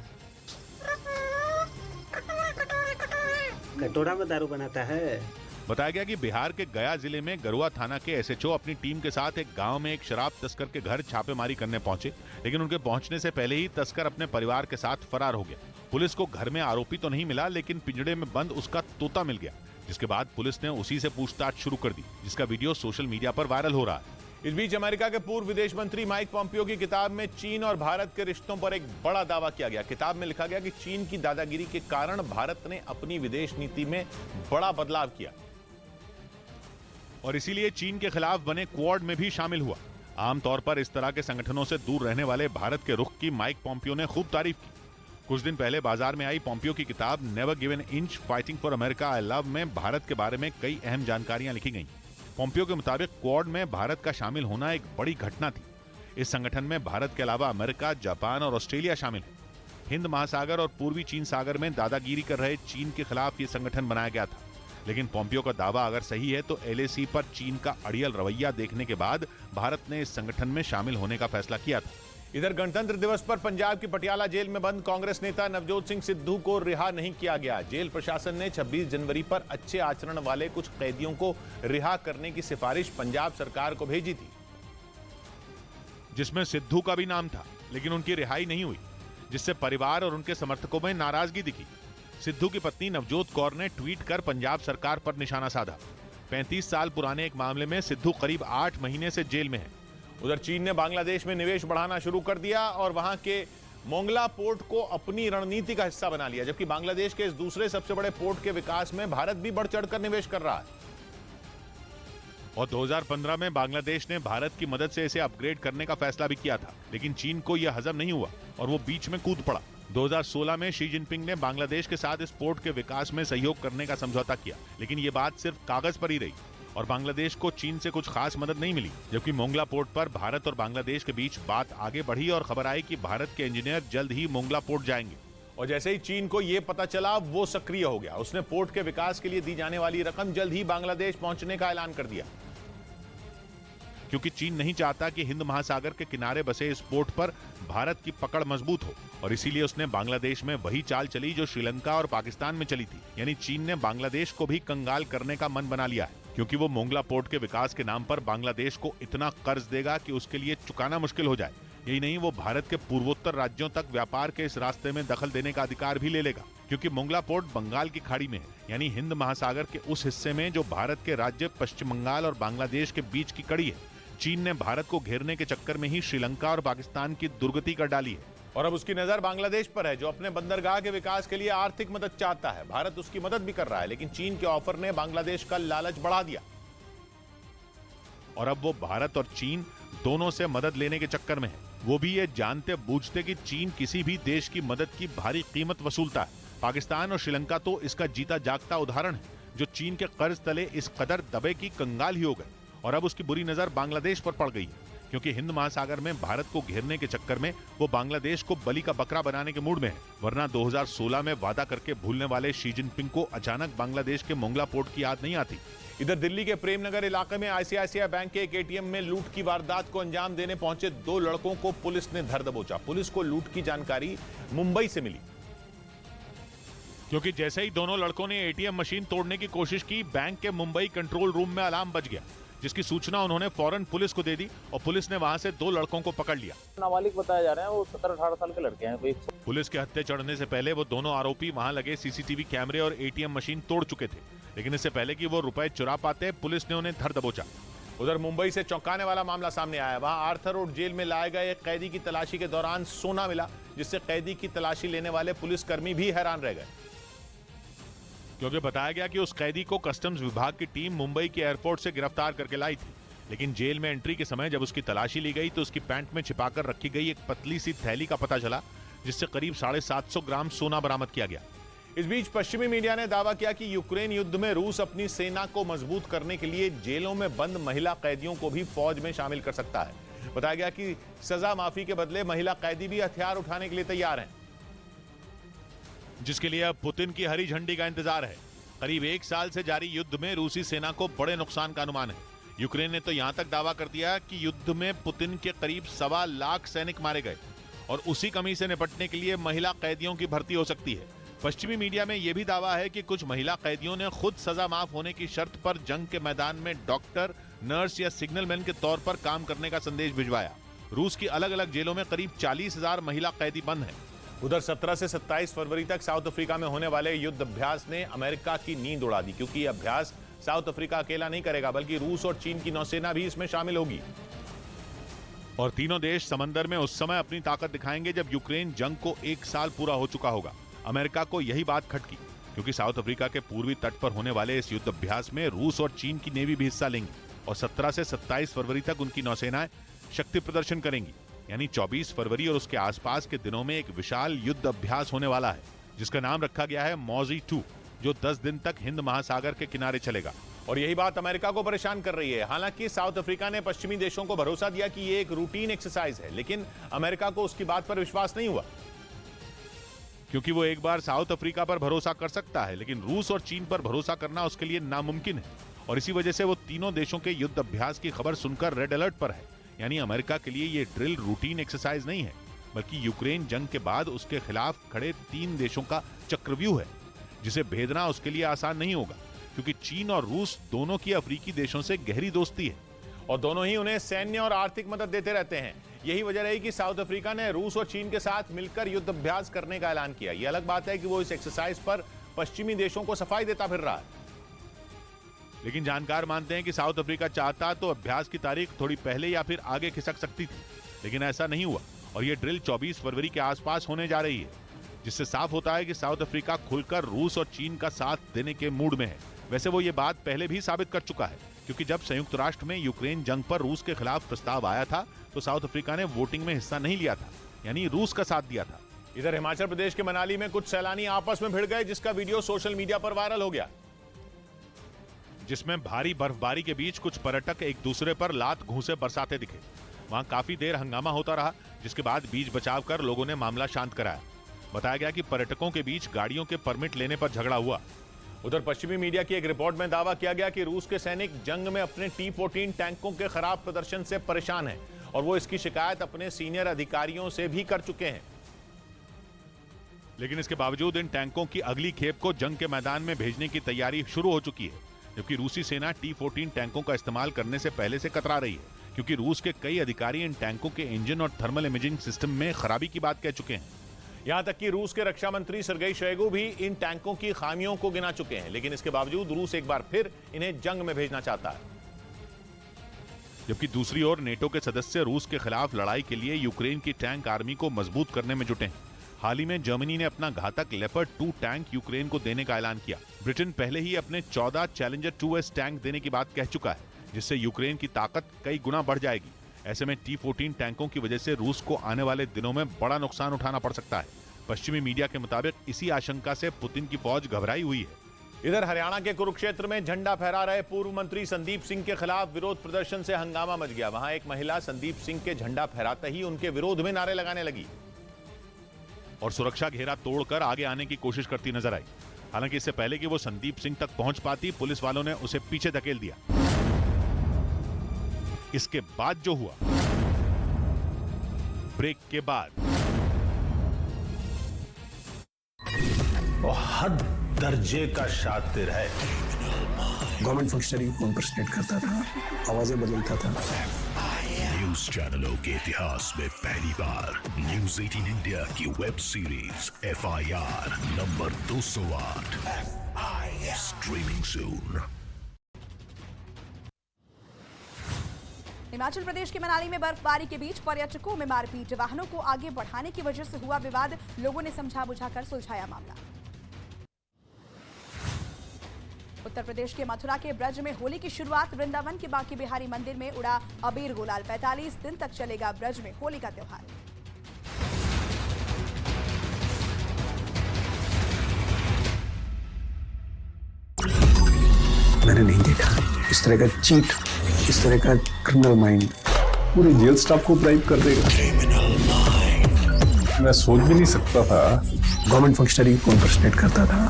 कटोरा में दारू बनाता है। बताया गया कि बिहार के गया जिले में गरुआ थाना के एसएचओ अपनी टीम के साथ एक गांव में एक शराब तस्कर के घर छापेमारी करने पहुंचे, लेकिन उनके पहुंचने से पहले ही तस्कर अपने परिवार के साथ फरार हो गया। पुलिस को घर में आरोपी तो नहीं मिला, लेकिन पिंजड़े में बंद उसका तोता मिल गया, जिसके बाद पुलिस ने उसी से पूछताछ शुरू कर दी, जिसका वीडियो सोशल मीडिया पर वायरल हो रहा है। इस बीच अमेरिका के पूर्व विदेश मंत्री माइक पॉम्पियो की किताब में चीन और भारत के रिश्तों पर एक बड़ा दावा किया गया। किताब में लिखा गया कि चीन की दादागिरी के कारण भारत ने अपनी विदेश नीति में बड़ा बदलाव किया और इसीलिए चीन के खिलाफ बने क्वाड में भी शामिल हुआ। आमतौर पर इस तरह के संगठनों से दूर रहने वाले भारत के रुख की माइक पॉम्पियो ने खूब तारीफ की। कुछ दिन पहले बाजार में आई पॉम्पियो की किताब never give an inch fighting for America I love में भारत के बारे में कई अहम जानकारियां लिखी गईं। पॉम्पियो के मुताबिक क्वाड में भारत का शामिल होना एक बड़ी घटना थी। इस संगठन में भारत के अलावा अमेरिका, जापान और ऑस्ट्रेलिया शामिल है। हिंद महासागर और पूर्वी चीन सागर में दादागिरी कर रहे चीन के खिलाफ ये संगठन बनाया गया था। लेकिन पॉम्पियो का दावा अगर सही है तो एलएसी पर चीन का अड़ियल रवैया देखने के बाद भारत ने इस संगठन में शामिल होने का फैसला किया था। इधर गणतंत्र दिवस पर पंजाब की पटियाला जेल में बंद कांग्रेस नेता नवजोत सिंह सिद्धू को रिहा नहीं किया गया। जेल प्रशासन ने 26 जनवरी पर अच्छे आचरण वाले कुछ कैदियों को रिहा करने की सिफारिश पंजाब सरकार को भेजी थी, जिसमें सिद्धू का भी नाम था, लेकिन उनकी रिहाई नहीं हुई, जिससे परिवार और उनके समर्थकों में नाराजगी दिखी। सिद्धू की पत्नी नवजोत कौर ने ट्वीट कर पंजाब सरकार पर निशाना साधा। 35 साल पुराने एक मामले में सिद्धू करीब 8 महीने से जेल में है। उधर चीन ने बांग्लादेश में निवेश बढ़ाना शुरू कर दिया और वहां के मोंगला पोर्ट को अपनी रणनीति का हिस्सा बना लिया, जबकि बांग्लादेश के इस दूसरे सबसे बड़े पोर्ट के विकास में भारत भी बढ़ चढ़कर निवेश कर रहा है। और 2015 में बांग्लादेश ने भारत की मदद से इसे अपग्रेड करने का फैसला भी किया था, लेकिन चीन को यह हजम नहीं हुआ और वो बीच में कूद पड़ा। 2016 में शी जिनपिंग ने बांग्लादेश के साथ इस पोर्ट के विकास में सहयोग करने का समझौता किया, लेकिन ये बात सिर्फ कागज पर ही रही और बांग्लादेश को चीन से कुछ खास मदद नहीं मिली। जबकि मोंगला पोर्ट पर भारत और बांग्लादेश के बीच बात आगे बढ़ी और खबर आई कि भारत के इंजीनियर जल्द ही मोंगला पोर्ट जाएंगे। और जैसे ही चीन को यह पता चला, वो सक्रिय हो गया। उसने पोर्ट के विकास के लिए दी जाने वाली रकम जल्द ही बांग्लादेश पहुंचने का ऐलान कर दिया, क्योंकि चीन नहीं चाहता कि हिंद महासागर के किनारे बसे इस पोर्ट पर भारत की पकड़ मजबूत हो, और इसीलिए उसने बांग्लादेश में वही चाल चली जो श्रीलंका और पाकिस्तान में चली थी। यानी चीन ने बांग्लादेश को भी कंगाल करने का मन बना लिया है, क्योंकि वो मोंगला पोर्ट के विकास के नाम पर बांग्लादेश को इतना कर्ज देगा कि उसके लिए चुकाना मुश्किल हो जाए। यही नहीं, वो भारत के पूर्वोत्तर राज्यों तक व्यापार के इस रास्ते में दखल देने का अधिकार भी ले लेगा, क्योंकि मोंगला पोर्ट बंगाल की खाड़ी में है, यानी हिंद महासागर के उस हिस्से में जो भारत के राज्य पश्चिम बंगाल और बांग्लादेश के बीच की कड़ी है। चीन ने भारत को घेरने के चक्कर में ही श्रीलंका और पाकिस्तान की दुर्गति कर डाली है, और अब उसकी नजर बांग्लादेश पर है, जो अपने बंदरगाह के विकास के लिए आर्थिक मदद चाहता है। भारत उसकी मदद भी कर रहा है, लेकिन चीन के ऑफर ने बांग्लादेश का लालच बढ़ा दिया और अब वो भारत और चीन दोनों से मदद लेने के चक्कर में है। वो भी ये जानते बूझते कि चीन किसी भी देश की मदद की भारी कीमत वसूलता है। पाकिस्तान और श्रीलंका तो इसका जीता जागता उदाहरण है, जो चीन के कर्ज तले इस कदर दबे की कंगाल ही हो गए। और अब उसकी बुरी नजर बांग्लादेश पर पड़ गई है, क्योंकि हिंद महासागर में भारत को घेरने के चक्कर में वो बांग्लादेश को बलि का बकरा बनाने के मूड में है। वरना 2016 में वादा करके भूलने वाले शी जिनपिंग को अचानक बांग्लादेश के मोंगला पोर्ट की याद नहीं आती। इधर दिल्ली के प्रेमनगर इलाके में आईसीआईसीआई बैंक के एक एटीएम में लूट की वारदात को अंजाम देने पहुंचे 2 लड़कों को पुलिस ने धर दबोचा। पुलिस को लूट की जानकारी मुंबई से मिली, क्योंकि जैसे ही दोनों लड़कों ने एटीएम मशीन तोड़ने की कोशिश की, बैंक के मुंबई कंट्रोल रूम में अलार्म बज गया। जिसकी सूचना उन्होंने फौरन पुलिस को दे दी और पुलिस ने वहां से 2 लड़कों को पकड़ लिया। नाबालिग बताया जा रहा है, वो 17-18 साल के लड़के हैं कोई। पुलिस के हत्थे चढ़ने से पहले वो दोनों आरोपी वहां लगे सीसीटीवी कैमरे और एटीएम मशीन तोड़ चुके थे, लेकिन इससे पहले कि वो रुपए चुरा पाते पुलिस ने उन्हें धर दबोचा। उधर मुंबई से चौंकाने वाला मामला सामने आया। वहां आर्थर रोड जेल में लाए गए एक कैदी की तलाशी के दौरान सोना मिला, जिससे कैदी की तलाशी लेने वाले पुलिसकर्मी भी हैरान रह गए, क्योंकि बताया गया कि उस कैदी को कस्टम्स विभाग की टीम मुंबई के एयरपोर्ट से गिरफ्तार करके लाई थी, लेकिन जेल में एंट्री के समय जब उसकी तलाशी ली गई तो उसकी पैंट में छिपाकर रखी गई एक पतली सी थैली का पता चला, जिससे करीब 750 ग्राम सोना बरामद किया गया। इस बीच पश्चिमी मीडिया ने दावा किया कि यूक्रेन युद्ध में रूस अपनी सेना को मजबूत करने के लिए जेलों में बंद महिला कैदियों को भी फौज में शामिल कर सकता है। बताया गया कि सजा माफी के बदले महिला कैदी भी हथियार उठाने के लिए तैयार हैं, जिसके लिए अब पुतिन की हरी झंडी का इंतजार है। करीब 1 साल से जारी युद्ध में रूसी सेना को बड़े नुकसान का अनुमान है। यूक्रेन ने तो यहां तक दावा कर दिया कि युद्ध में पुतिन के करीब 1.25 लाख सैनिक मारे गए और उसी कमी से निपटने के लिए महिला कैदियों की भर्ती हो सकती है। पश्चिमी मीडिया में यह भी दावा है कि कुछ महिला कैदियों ने खुद सजा माफ होने की शर्त पर जंग के मैदान में डॉक्टर, नर्स या सिग्नलमैन के तौर पर काम करने का संदेश भिजवाया। रूस की अलग अलग जेलों में करीब 40,000 महिला कैदी बंद हैं। उधर 17 से 27 फरवरी तक साउथ अफ्रीका में होने वाले युद्ध अभ्यास ने अमेरिका की नींद उड़ा दी, क्योंकि यह अभ्यास साउथ अफ्रीका अकेला नहीं करेगा, बल्कि रूस और चीन की नौसेना भी इसमें शामिल होगी। और तीनों देश समंदर में उस समय अपनी ताकत दिखाएंगे जब यूक्रेन जंग को 1 साल पूरा हो चुका होगा। अमेरिका को यही बात खटकी, क्योंकि साउथ अफ्रीका के पूर्वी तट पर होने वाले इस युद्ध अभ्यास में रूस और चीन की नेवी भी हिस्सा लेंगी और 17 से 27 फरवरी तक उनकी नौसेनाएं शक्ति प्रदर्शन करेंगी। यानी 24 फरवरी और उसके आसपास के दिनों में एक विशाल युद्ध अभ्यास होने वाला है, जिसका नाम रखा गया है मौजी 2, जो 10 दिन तक हिंद महासागर के किनारे चलेगा। और यही बात अमेरिका को परेशान कर रही है। हालांकि साउथ अफ्रीका ने पश्चिमी देशों को भरोसा दिया कि ये एक रूटीन एक्सरसाइज है, लेकिन अमेरिका को उसकी बात पर विश्वास नहीं हुआ, क्योंकि वो एक बार साउथ अफ्रीका पर भरोसा कर सकता है, लेकिन रूस और चीन पर भरोसा करना उसके लिए नामुमकिन है। और इसी वजह से वो तीनों देशों के युद्ध अभ्यास की खबर सुनकर रेड अलर्ट पर है। यानी अमेरिका के लिए ये ड्रिल रूटीन एक्सरसाइज नहीं है, बल्कि यूक्रेन जंग के बाद उसके खिलाफ खड़े 3 देशों का चक्रव्यूह है, जिसे भेदना उसके लिए आसान नहीं होगा, क्योंकि चीन और रूस दोनों की अफ्रीकी देशों से गहरी दोस्ती है और दोनों ही उन्हें सैन्य और आर्थिक मदद देते रहते हैं। यही वजह रही कि साउथ अफ्रीका ने रूस और चीन के साथ मिलकर युद्ध अभ्यास करने का ऐलान किया। यह अलग बात है कि वो इस एक्सरसाइज पर पश्चिमी देशों को सफाई देता फिर रहा है, लेकिन जानकार मानते हैं कि साउथ अफ्रीका चाहता तो अभ्यास की तारीख थोड़ी पहले या फिर आगे खिसक सकती थी, लेकिन ऐसा नहीं हुआ और यह ड्रिल 24 फरवरी के आसपास होने जा रही है, जिससे साफ होता है कि साउथ अफ्रीका खुलकर रूस और चीन का साथ देने के मूड में है। वैसे वो ये बात पहले भी साबित कर चुका है, क्योंकि जब संयुक्त राष्ट्र में यूक्रेन जंग पर रूस के खिलाफ प्रस्ताव आया था तो साउथ अफ्रीका ने वोटिंग में हिस्सा नहीं लिया था, यानी रूस का साथ दिया था। इधर हिमाचल प्रदेश के मनाली में कुछ सैलानी आपस में भिड़ गए, जिसका वीडियो सोशल मीडिया पर वायरल हो गया, जिसमें भारी बर्फबारी के बीच कुछ पर्यटक एक दूसरे पर लात घूंसे बरसाते दिखे। वहां काफी देर हंगामा होता रहा, जिसके बाद बीच बचाव कर लोगों ने मामला शांत कराया। बताया गया कि पर्यटकों के बीच गाड़ियों के परमिट लेने पर झगड़ा हुआ। उधर पश्चिमी मीडिया की एक रिपोर्ट में दावा किया गया कि रूस के सैनिक जंग में अपने T-14 टैंकों के खराब प्रदर्शन से परेशान हैं और वो इसकी शिकायत अपने सीनियर अधिकारियों से भी कर चुके हैं। लेकिन इसके बावजूद इन टैंकों की अगली खेप को जंग के मैदान में भेजने की तैयारी शुरू हो चुकी है, जबकि रूसी सेना T-14 टैंकों का इस्तेमाल करने से पहले से कतरा रही है, क्योंकि रूस के कई अधिकारी इन टैंकों के इंजन और थर्मल इमेजिंग सिस्टम में खराबी की बात कह चुके हैं। यहां तक कि रूस के रक्षा मंत्री सर्गेई शोइगु भी इन टैंकों की खामियों को गिना चुके हैं, लेकिन इसके बावजूद रूस एक बार फिर इन्हें जंग में भेजना चाहता है। जबकि दूसरी ओर नेटो के सदस्य रूस के खिलाफ लड़ाई के लिए यूक्रेन की टैंक आर्मी को मजबूत करने में जुटे हैं। हाल ही में जर्मनी ने अपना घातक लेपर्ड 2 टैंक यूक्रेन को देने का ऐलान किया। ब्रिटेन पहले ही अपने 14 चैलेंजर 2S टैंक देने की बात कह चुका है, जिससे यूक्रेन की ताकत कई गुना बढ़ जाएगी। ऐसे में T-14 टैंकों की वजह से रूस को आने वाले दिनों में बड़ा नुकसान उठाना पड़ सकता है। पश्चिमी मीडिया के मुताबिक इसी आशंका से पुतिन की फौज घबराई हुई है। इधर हरियाणा के कुरुक्षेत्र में झंडा फहरा रहे पूर्व मंत्री संदीप सिंह के खिलाफ विरोध प्रदर्शन से हंगामा मच गया। वहां एक महिला संदीप सिंह के झंडा फहराते ही उनके विरोध में नारे लगाने लगी और सुरक्षा घेरा तोड़कर आगे आने की कोशिश करती नजर आई। हालांकि इससे पहले कि वो संदीप सिंह तक पहुंच पाती, पुलिस वालों ने उसे पीछे धकेल दिया। इसके बाद जो हुआ, ब्रेक के बाद वो हद दर्जे का शातिर है। गवर्नमेंट फंक्शनरी को इम्पर्सनेट करता था, आवाजें बदलता था। न्यूज चैनलों के इतिहास में पहली बार न्यूज 18 इंडिया की web series FIR number 208 streaming soon. Himachal Pradesh के मनाली में बर्फबारी के बीच पर्यटकों में मारपीट, वाहनों को आगे बढ़ाने की वजह से हुआ विवाद, लोगों ने समझा बुझाकर सुलझाया मामला। उत्तर प्रदेश के मथुरा के ब्रज में होली की शुरुआत, वृंदावन के बांके बिहारी मंदिर में उड़ा अबीर गुलाल। 45 दिन तक चलेगा ब्रज में होली का त्योहार। मैंने नहीं देखा इस तरह का चीट, इस तरह का क्रिमिनल माइंड पूरे जेल स्टाफ को ब्राइब कर देगा। मैं सोच भी नहीं सकता था। गवर्नमेंट फंक्शनरी को इम्पर्सनेट करता था,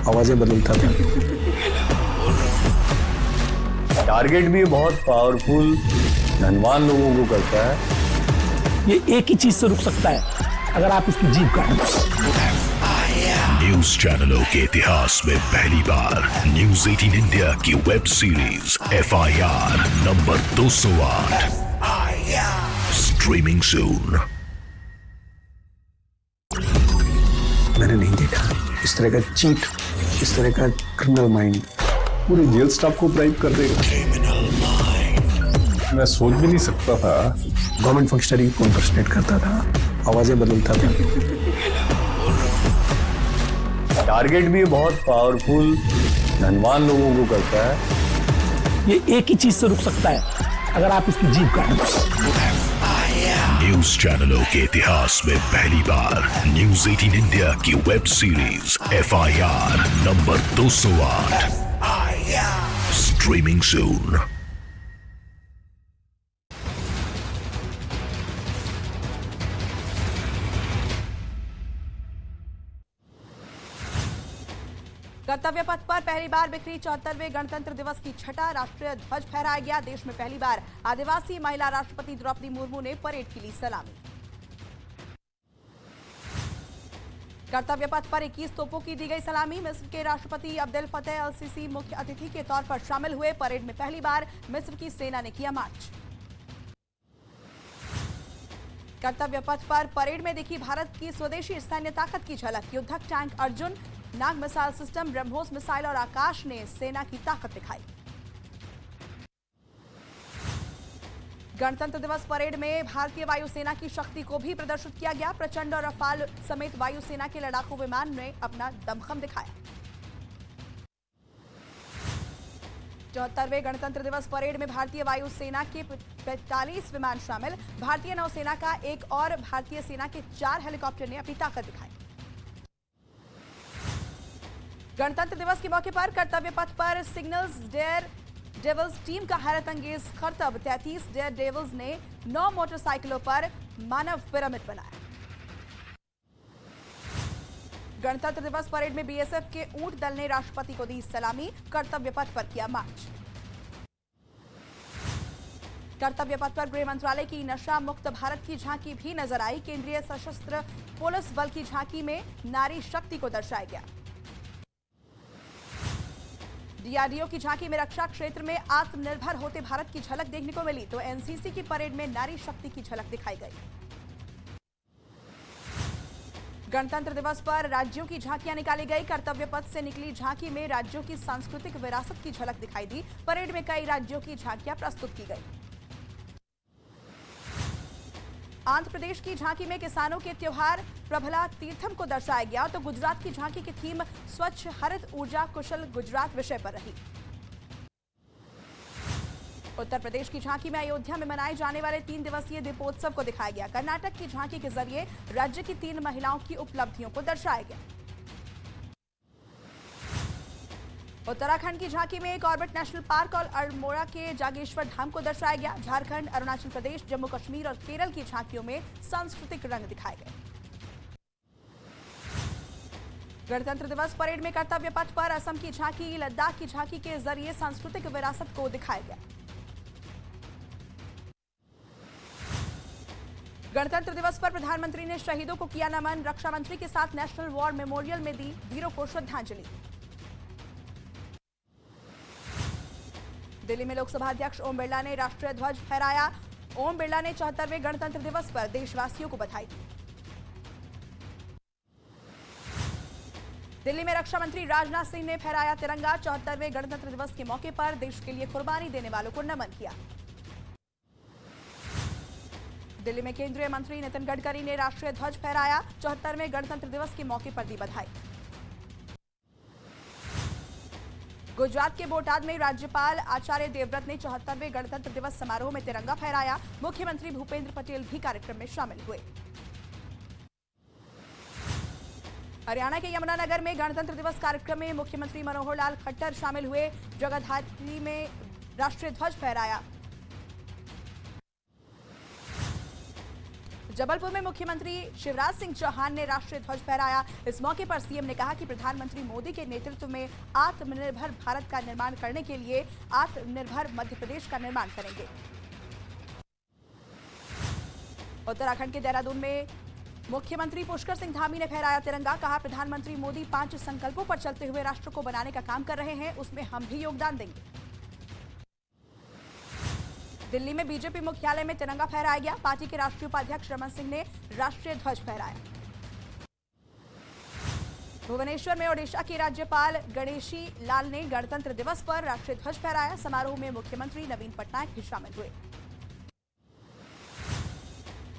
आवाजें बदलता था। टारगेट भी बहुत पावरफुल धनवान लोगों को करता है। ये एक ही चीज से रुक सकता है, अगर आप इसकी जीभ काट दो। न्यूज चैनलों के इतिहास में पहली बार न्यूज 18 इंडिया की web series FIR number 208 streaming soon. मैंने नहीं देखा इस तरह का चीट, इस तरह का क्रिमिनल माइंड पूरे जेल स्टाफ को ब्राइब कर देगा। मैं सोच भी नहीं सकता था। गवर्नमेंट फंक्शनरी को इम्पर्सनेट करता था, आवाजें बदलता था। टारगेट भी बहुत पावरफुल धनवान लोगों को करता है। ये एक ही चीज से रुक सकता है, अगर आप इसकी जीभ काट दो। न्यूज चैनलों के इतिहास में पहली बार न्यूज 18 इंडिया की web series FIR number 208 streaming soon. Kartavya Path पर पहली बार बिखरी 74वें गणतंत्र दिवस की छठा राष्ट्रीय ध्वज फहराया गया। देश में पहली बार आदिवासी महिला राष्ट्रपति द्रौपदी मुर्मू ने परेड की ली सलामी। कर्तव्य पथ पर 21 तोपों की दी गई सलामी। मिस्र के राष्ट्रपति अब्देल फतेह अल सीसी मुख्य अतिथि के तौर पर शामिल हुए। परेड में पहली बार मिस्र की सेना ने किया मार्च। कर्तव्य पथ पर परेड में दिखी भारत की स्वदेशी सैन्य ताकत की झलक। युद्धक टैंक अर्जुन, नाग मिसाइल सिस्टम, ब्रह्मोस मिसाइल और आकाश ने सेना की ताकत दिखाई। गणतंत्र दिवस परेड में भारतीय वायुसेना की शक्ति को भी प्रदर्शित किया गया। प्रचंड और रफाल समेत वायुसेना के लड़ाकू विमान ने अपना दमखम दिखाया। 74वें गणतंत्र दिवस परेड में भारतीय वायुसेना के 45 विमान शामिल। भारतीय नौसेना का एक और भारतीय सेना के 4 हेलीकॉप्टर ने अपनी ताकत दिखाई। गणतंत्र दिवस के मौके पर कर्तव्य पथ पर सिग्नल्स डेयर डेविल्स टीम का हैरत अंगेज करतब। 33 डेयर डेविल्स ने 9 मोटरसाइकिलों पर मानव पिरामिड बनाया। गणतंत्र दिवस परेड में BSF के ऊंट दल ने राष्ट्रपति को दी सलामी। कर्तव्य पथ पर किया मार्च। कर्तव्य पथ पर गृह मंत्रालय की नशा मुक्त भारत की झांकी भी नजर आई। केंद्रीय सशस्त्र पुलिस बल की झांकी में नारी शक्ति को दर्शाया गया। DRDO की झांकी में रक्षा क्षेत्र में आत्मनिर्भर होते भारत की झलक देखने को मिली, तो NCC की परेड में नारी शक्ति की झलक दिखाई गई। गणतंत्र दिवस पर राज्यों की झांकियां निकाली गई। कर्तव्य पथ से निकली झांकी में राज्यों की सांस्कृतिक विरासत की झलक दिखाई दी। परेड में कई राज्यों की झांकियां प्रस्तुत की गई। आंध्र प्रदेश की झांकी में किसानों के त्योहार प्रभला तीर्थम को दर्शाया गया, तो गुजरात की झांकी की थीम स्वच्छ हरित ऊर्जा कुशल गुजरात विषय पर रही। उत्तर प्रदेश की झांकी में अयोध्या में मनाए जाने वाले 3 दिवसीय दीपोत्सव को दिखाया गया। कर्नाटक की झांकी के जरिए राज्य की 3 महिलाओं की उपलब्धियों को दर्शाया गया। उत्तराखंड की झांकी में कॉर्बेट नेशनल पार्क और अल्मोड़ा के जागेश्वर धाम को दर्शाया गया। झारखंड, अरुणाचल प्रदेश, जम्मू कश्मीर और केरल की झांकियों में सांस्कृतिक रंग दिखाए गए। गणतंत्र दिवस परेड में कर्तव्य पथ पर असम की झांकी, लद्दाख की झांकी के जरिए सांस्कृतिक विरासत को दिखाया गया। गणतंत्र दिवस पर प्रधानमंत्री ने शहीदों को किया नमन। रक्षा मंत्री के साथ नेशनल वॉर मेमोरियल में दी वीरों को श्रद्धांजलि। दिल्ली में लोकसभा अध्यक्ष ओम बिरला ने राष्ट्रीय ध्वज फहराया। ओम बिरला ने 74वें गणतंत्र दिवस पर देशवासियों को बधाई दी। दिल्ली में रक्षा मंत्री राजनाथ सिंह ने फहराया तिरंगा। 74वें गणतंत्र दिवस के मौके पर देश के लिए कुर्बानी देने वालों को नमन किया। दिल्ली में केंद्रीय मंत्री नितिन गडकरी ने राष्ट्रीय ध्वज फहराया। 74वें गणतंत्र दिवस के मौके पर दी बधाई। गुजरात के बोटाद में राज्यपाल आचार्य देवव्रत ने 74वें गणतंत्र दिवस समारोह में तिरंगा फहराया। मुख्यमंत्री भूपेंद्र पटेल भी कार्यक्रम में शामिल हुए। हरियाणा के यमुनानगर में गणतंत्र दिवस कार्यक्रम में मुख्यमंत्री मनोहर लाल खट्टर शामिल हुए। जगाधरी में राष्ट्रीय ध्वज फहराया। जबलपुर में मुख्यमंत्री शिवराज सिंह चौहान ने राष्ट्रीय ध्वज फहराया। इस मौके पर सीएम ने कहा कि प्रधानमंत्री मोदी के नेतृत्व में आत्मनिर्भर भारत का निर्माण करने के लिए आत्मनिर्भर मध्य प्रदेश का निर्माण करेंगे। उत्तराखंड के देहरादून में मुख्यमंत्री पुष्कर सिंह धामी ने फहराया तिरंगा। कहा, प्रधानमंत्री मोदी 5 संकल्पों पर चलते हुए राष्ट्र को बनाने का काम कर रहे हैं, उसमें हम भी योगदान देंगे। दिल्ली में बीजेपी मुख्यालय में तिरंगा फहराया गया। पार्टी के राष्ट्रीय उपाध्यक्ष रमन सिंह ने राष्ट्रीय ध्वज फहराया। भुवनेश्वर में ओडिशा के राज्यपाल गणेशी लाल ने गणतंत्र दिवस पर राष्ट्रीय ध्वज फहराया। समारोह में मुख्यमंत्री नवीन पटनायक भी शामिल हुए।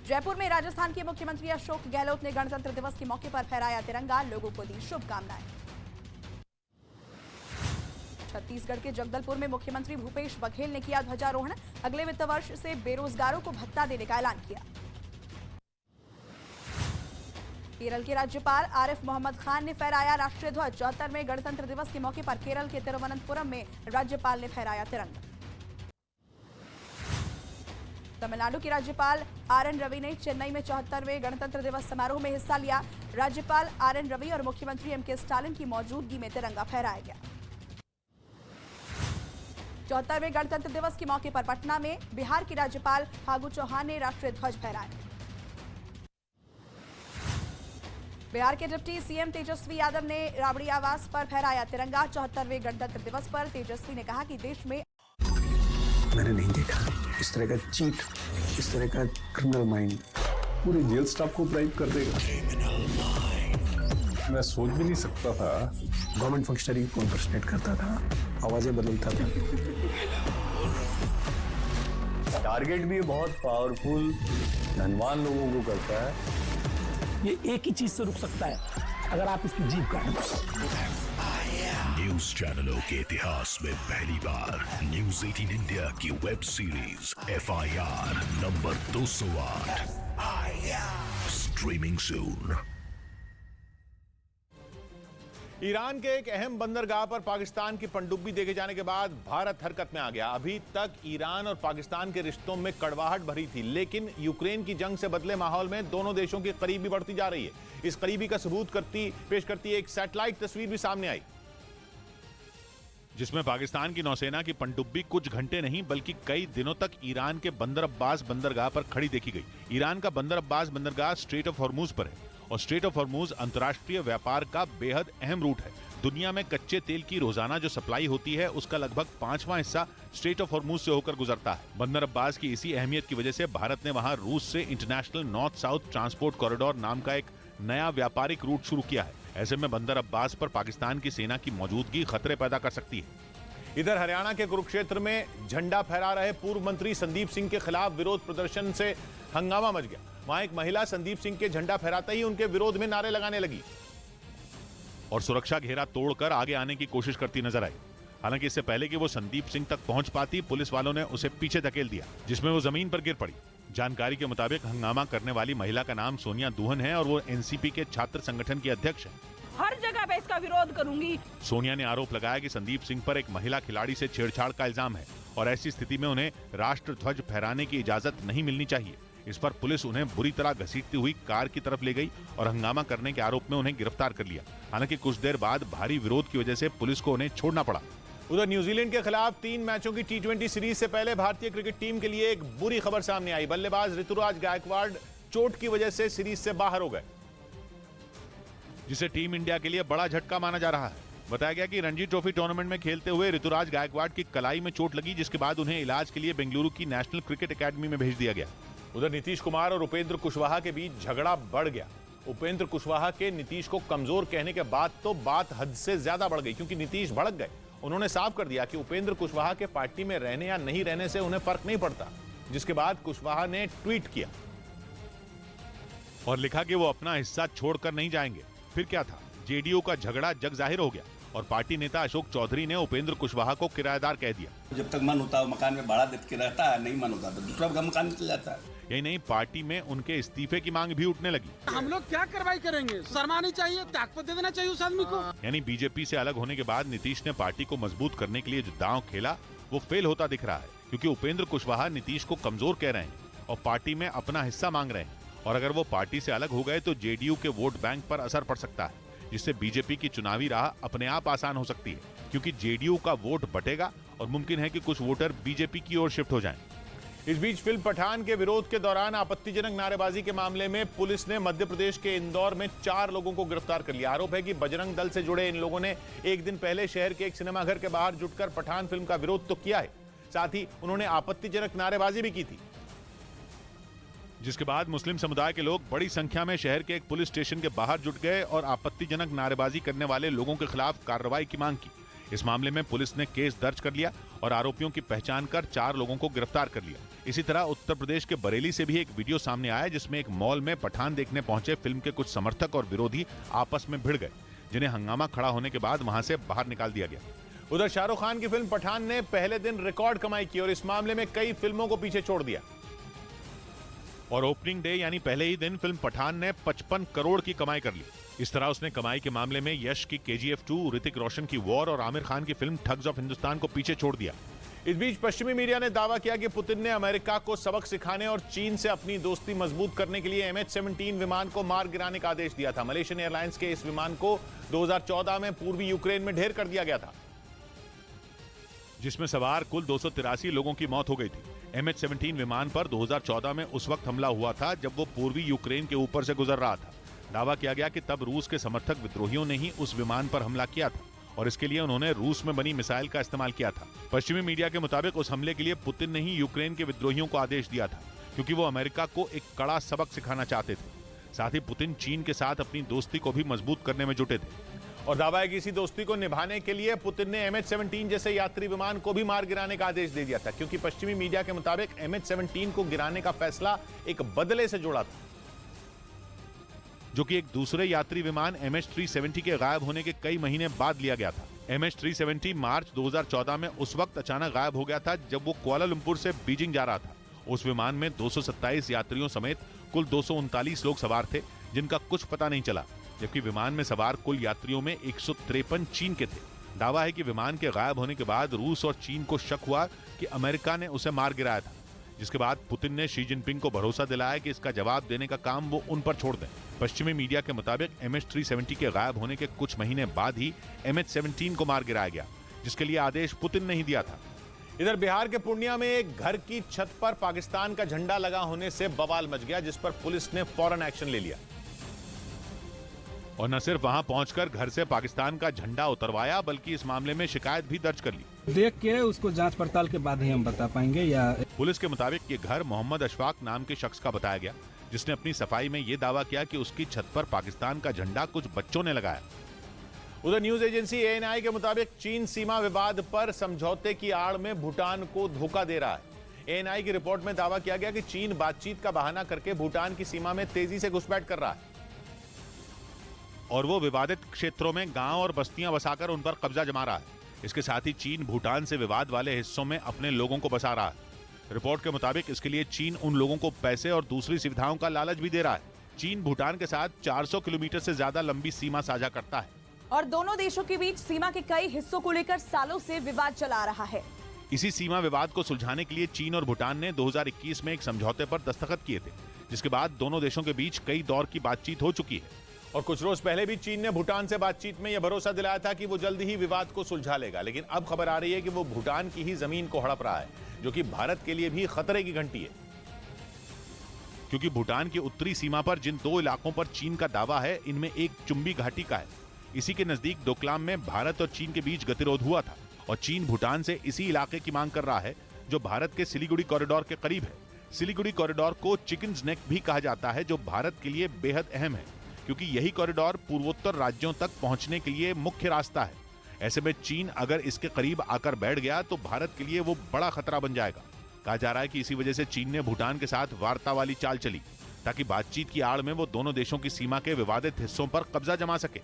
जयपुर में राजस्थान के मुख्यमंत्री अशोक गहलोत ने गणतंत्र दिवस के मौके पर फहराया तिरंगा। लोगों को दी शुभकामनाएं। छत्तीसगढ़ के जगदलपुर में मुख्यमंत्री भूपेश बघेल ने किया ध्वजारोहण। अगले वित्त वर्ष से बेरोजगारों को भत्ता देने का ऐलान किया। केरल के राज्यपाल आरिफ मोहम्मद खान ने फहराया राष्ट्रीय ध्वज। 74वें गणतंत्र दिवस के मौके पर केरल के तिरुवनंतपुरम में राज्यपाल ने फहराया तिरंगा। तमिलनाडु के राज्यपाल आर.एन. रवि ने चेन्नई में 74वें गणतंत्र दिवस समारोह में हिस्सा लिया। राज्यपाल आर.एन. रवि और मुख्यमंत्री एम.के. स्टालिन की मौजूदगी में तिरंगा फहराया गया। 74वें गणतंत्र दिवस के मौके पर पटना में बिहार की राज्यपाल फागू चौहान ने राष्ट्रीय ध्वज फहराया। बिहार के डिप्टी सीएम तेजस्वी यादव ने राबड़ी आवास पर फहराया तिरंगा। 74वें गणतंत्र दिवस पर तेजस्वी ने कहा कि देश में मैंने नहीं देखा इस तरह का चीट, इस तरह का क्रिमिनल माइंड पूरे जेल स्टाफ को ब्राइब कर देगा। मैं सोच भी नहीं सकता था। गवर्नमेंट फंक्शनरी को इम्पर्सनेट करता था, आवाजें बदलता था। टारगेट भी बहुत पावरफुल धनवान लोगों को करता है। ये एक ही चीज से रुक सकता है, अगर आप इसकी जीभ काट दो। न्यूज चैनलों के इतिहास में पहली बार न्यूज 18 इंडिया की web series FIR number 208 streaming soon. Iran के एक अहम बंदरगाह पर पाकिस्तान की पनडुब्बी देखे जाने के बाद भारत हरकत में आ गया। अभी तक ईरान और पाकिस्तान के रिश्तों में कड़वाहट भरी थी, लेकिन यूक्रेन की जंग से बदले माहौल में दोनों देशों की करीबी बढ़ती जा रही है। इस करीबी का सबूत पेश करती एक सैटेलाइट तस्वीर भी सामने आई, जिसमें पाकिस्तान की नौसेना की पनडुब्बी कुछ घंटे नहीं बल्कि कई दिनों तक ईरान के बंदर अब्बास बंदरगाह पर खड़ी देखी गई। ईरान का बंदर अब्बास बंदरगाह स्ट्रेट ऑफ हॉर्मूज पर है और स्ट्रेट ऑफ हॉर्मूज अंतर्राष्ट्रीय व्यापार का बेहद अहम रूट है। दुनिया में कच्चे तेल की रोजाना जो सप्लाई होती है उसका लगभग 5वां हिस्सा स्ट्रेट ऑफ हॉर्मूज से होकर गुजरता है। बंदर अब्बास की इसी अहमियत की वजह से भारत ने वहां रूस से international north south transport corridor नाम का एक नया व्यापारिक रूट शुरू किया है। ऐसे में बंदर अब्बास पर पाकिस्तान की सेना की मौजूदगी खतरे पैदा कर सकती है। इधर हरियाणा के कुरुक्षेत्र में झंडा फहरा रहे पूर्व मंत्री संदीप सिंह के खिलाफ विरोध प्रदर्शन से हंगामा मच गया। वहां एक महिला संदीप सिंह के झंडा फहराते ही उनके विरोध में नारे लगाने लगी और सुरक्षा घेरा तोड़कर आगे आने की कोशिश करती नजर आई। हालांकि इससे पहले कि वो संदीप सिंह तक पहुंच पाती, पुलिस वालों ने उसे पीछे धकेल दिया, जिसमें वो जमीन पर गिर पड़ी। जानकारी के मुताबिक हंगामा करने वाली महिला का नाम सोनिया दुहन है और वो एनसीपी के छात्र संगठन की अध्यक्ष है। हर जगह पे इसका विरोध करूंगी। सोनिया ने आरोप लगाया कि संदीप सिंह पर एक महिला खिलाड़ी से छेड़छाड़ का इल्जाम है और ऐसी स्थिति में उन्हें राष्ट्र ध्वज फहराने की इजाजत नहीं मिलनी चाहिए। इस पर पुलिस उन्हें बुरी तरह घसीटती हुई कार की तरफ ले गई और हंगामा करने के आरोप में उन्हें गिरफ्तार कर लिया। हालांकि कुछ देर बाद भारी विरोध की वजह से पुलिस को उन्हें छोड़ना पड़ा। उधर न्यूजीलैंड के खिलाफ 3 मैचों की T20 सीरीज से पहले भारतीय क्रिकेट टीम के लिए एक बुरी खबर सामने आई। बल्लेबाज ऋतुराज गायकवाड़ चोट की वजह से सीरीज से बाहर हो गए, जिसे टीम इंडिया के लिए बड़ा झटका माना जा रहा है। बताया गया कि रणजी ट्रॉफी टूर्नामेंट में खेलते हुए ऋतुराज गायकवाड़ की कलाई में चोट लगी, जिसके बाद उन्हें इलाज के लिए बेंगलुरु की नेशनल क्रिकेट एकेडमी में भेज दिया गया। उधर नीतीश कुमार और उपेंद्र कुशवाहा के बीच झगड़ा बढ़ गया। उपेंद्र कुशवाहा के नीतीश को कमजोर कहने के बाद तो बात हद से ज्यादा बढ़ गई, क्योंकि नीतीश भड़क गए। उन्होंने साफ कर दिया कि उपेंद्र कुशवाहा के पार्टी में रहने या नहीं रहने से उन्हें फर्क नहीं पड़ता, जिसके बाद कुशवाहा ने ट्वीट किया और लिखा कि वो अपना हिस्सा छोड़कर नहीं जाएंगे। फिर क्या था, जेडीयू का झगड़ा जग जाहिर हो गया और पार्टी नेता अशोक चौधरी ने उपेंद्र कुशवाहा को किराएदार कह दिया। जब तक मन होता है मकान में भाड़ा देके रहता है, नहीं मन होता तो दूसरा मकान में चल जाता है। यही नहीं, पार्टी में उनके इस्तीफे की मांग भी उठने लगी। हम लोग क्या कार्रवाई करेंगे? शर्मा नहीं चाहिए, त्यागपत्र दे देना चाहिए उस आदमी को। यानी बीजेपी से अलग होने के बाद नीतीश ने पार्टी को मजबूत करने के लिए जो दांव खेला वो फेल होता दिख रहा है, क्योंकि उपेंद्र कुशवाहा नीतीश को कमजोर कह रहे हैं और पार्टी में अपना हिस्सा मांग रहे हैं। और अगर वो पार्टी से अलग हो गए तो जेडीयू के वोट बैंक पर असर पड़ सकता है, जिससे बीजेपी की चुनावी राह अपने आप आसान हो सकती है, क्योंकि जेडीयू का वोट बटेगा और मुमकिन है कि कुछ वोटर बीजेपी की ओर शिफ्ट हो जाएं। इस बीच फिल्म पठान के विरोध के दौरान आपत्तिजनक नारेबाजी के मामले में पुलिस ने मध्य प्रदेश के इंदौर में 4 लोगों को गिरफ्तार कर लिया। आरोप है कि बजरंग दल से जुड़े इन लोगों ने एक दिन पहले शहर के एक सिनेमाघर के बाहर जुटकर पठान फिल्म का विरोध तो किया है, साथ ही उन्होंने आपत्तिजनक नारेबाजी भी की थी, जिसके बाद मुस्लिम समुदाय के लोग बड़ी संख्या में शहर के एक पुलिस स्टेशन के बाहर जुट गए और आपत्तिजनक नारेबाजी करने वाले लोगों के खिलाफ कार्रवाई की मांग की। इस मामले में पुलिस ने केस दर्ज कर लिया और आरोपियों की पहचान कर 4 लोगों को गिरफ्तार कर लिया। इसी तरह उत्तर प्रदेश के बरेली से भी एक वीडियो सामने आया, जिसमें एक मॉल में पठान देखने पहुंचे फिल्म के कुछ समर्थक और विरोधी आपस में भिड़ गए, जिन्हें हंगामा खड़ा होने के बाद वहां से बाहर निकाल दिया गया। उधर शाहरुख खान की फिल्म पठान ने पहले दिन रिकॉर्ड कमाई की और इस मामले में कई फिल्मों को पीछे छोड़ दिया। और ओपनिंग डे यानी पहले ही दिन फिल्म पठान ने 55 करोड़ की कमाई कर ली। इस तरह उसने कमाई के मामले में यश की KGF 2, ऋतिक रोशन की वॉर और आमिर खान की फिल्म ठग्स ऑफ हिंदुस्तान को पीछे छोड़ दिया। इस बीच पश्चिमी मीडिया ने दावा किया कि पुतिन ने अमेरिका को सबक सिखाने और चीन से अपनी दोस्ती मजबूत करने के लिए MH17 विमान को मार गिराने का आदेश दिया था। मलेशियन एयरलाइंस के इस विमान को 2014 में पूर्वी यूक्रेन में ढेर कर दिया गया था, जिसमें सवार कुल 283 लोगों की मौत हो गई थी। MH17 विमान पर 2014 में उस वक्त हमला हुआ था जब वो पूर्वी यूक्रेन के ऊपर से गुजर रहा था। दावा किया गया कि तब रूस के समर्थक विद्रोहियों ने ही उस विमान पर हमला किया था और इसके लिए उन्होंने रूस में बनी मिसाइल का इस्तेमाल किया था। पश्चिमी मीडिया के मुताबिक उस हमले के लिए पुतिन ने ही यूक्रेन के विद्रोहियों को आदेश दिया था, क्योंकि वो अमेरिका को एक कड़ा सबक सिखाना चाहते थे। साथ ही पुतिन चीन के साथ अपनी दोस्ती को भी मजबूत करने में जुटे थे। और दावा है कि इसी दोस्ती को निभाने के लिए पुतिन ने MH17 जैसे यात्री विमान को भी मार गिराने का आदेश दे दिया था, क्योंकि पश्चिमी मीडिया के मुताबिक MH17 को गिराने का फैसला एक बदले से जुड़ा था, जो कि एक दूसरे यात्री विमान MH370 के गायब होने के कई महीने बाद लिया गया था। MH370 मार्च 2014 में उस वक्त अचानक गायब हो गया था जब वो कुआलालंपुर से बीजिंग जा रहा था। उस विमान में 227 यात्रियों समेत कुल 239 लोग सवार थे, जिनका कुछ पता नहीं चला, जबकि विमान में सवार कुल यात्रियों में 153 चीन के थे। दावा है कि विमान के गायब होने के बाद रूस और चीन को शक हुआ कि अमेरिका ने उसे मार गिराया था, जिसके बाद पुतिन ने शी जिनपिंग को भरोसा दिलाया कि इसका जवाब देने का काम वो उन पर छोड़ दें। पश्चिमी मीडिया के मुताबिक MH370 के गायब होने के कुछ महीने बाद ही MH17 को मार गिराया गया, जिसके लिए आदेश पुतिन ने ही दिया था। इधर बिहार के पूर्णिया में एक घर की छत पर पाकिस्तान का झंडा लगा होने से बवाल मच गया, जिस पर पुलिस ने फौरन एक्शन ले लिया और न सिर्फ वहां पहुंचकर घर से पाकिस्तान का झंडा उतरवाया, बल्कि इस मामले में शिकायत भी दर्ज कर ली। देख के उसको जांच पड़ताल के बाद ही हम बता पाएंगे। या पुलिस के मुताबिक ये घर मोहम्मद अशफाक नाम के शख्स का बताया गया, जिसने अपनी सफाई में ये दावा किया कि उसकी छत पर पाकिस्तान का झंडा कुछ बच्चों ने लगाया। उधर न्यूज एजेंसी ANI के मुताबिक चीन सीमा विवाद पर समझौते की आड़ में भूटान को धोखा दे रहा है। ANI की रिपोर्ट में दावा किया गया कि चीन बातचीत का बहाना करके भूटान की सीमा में तेजी से घुसपैठ कर रहा है और वो विवादित क्षेत्रों में गांव और बस्तियां बसाकर उन पर कब्जा जमा रहा है। इसके साथ ही चीन भूटान से विवाद वाले हिस्सों में अपने लोगों को बसा रहा है। रिपोर्ट के मुताबिक इसके लिए चीन उन लोगों को पैसे और दूसरी सुविधाओं का लालच भी दे रहा है। चीन भूटान के साथ 400 किलोमीटर से ज्यादा लंबी सीमा साझा करता है और दोनों देशों के बीच सीमा के कई हिस्सों को लेकर सालों से विवाद चला रहा है। इसी सीमा विवाद को सुलझाने के लिए चीन और भूटान ने 2021 में एक समझौते पर दस्तखत किए थे, जिसके बाद दोनों देशों के बीच कई दौर की बातचीत हो चुकी है। और कुछ रोज पहले भी चीन ने भूटान से बातचीत में यह भरोसा दिलाया था कि वो जल्द ही विवाद को सुलझा लेगा, लेकिन अब खबर आ रही है कि वो भूटान की ही जमीन को हड़प रहा है, जो कि भारत के लिए भी खतरे की घंटी है, क्योंकि भूटान की उत्तरी सीमा पर जिन 2 इलाकों पर चीन का दावा है, इनमें एक चुंबी घाटी का है। इसी के नजदीक डोकलाम में भारत और चीन के बीच गतिरोध हुआ था और चीन भूटान से इसी इलाके की मांग कर रहा है जो भारत के सिलीगुड़ी कॉरिडोर के करीब है। सिलीगुड़ी कॉरिडोर को चिकन्स नेक भी कहा जाता है, जो भारत के लिए बेहद अहम है क्योंकि यही कॉरिडोर पूर्वोत्तर राज्यों तक पहुंचने के लिए मुख्य रास्ता है। ऐसे में चीन अगर इसके करीब आकर बैठ गया तो भारत के लिए वो बड़ा खतरा बन जाएगा। कहा जा रहा है कि इसी वजह से चीन ने भूटान के साथ वार्ता वाली चाल चली ताकि बातचीत की आड़ में वो दोनों देशों की सीमा के विवादित हिस्सों पर कब्जा जमा सके।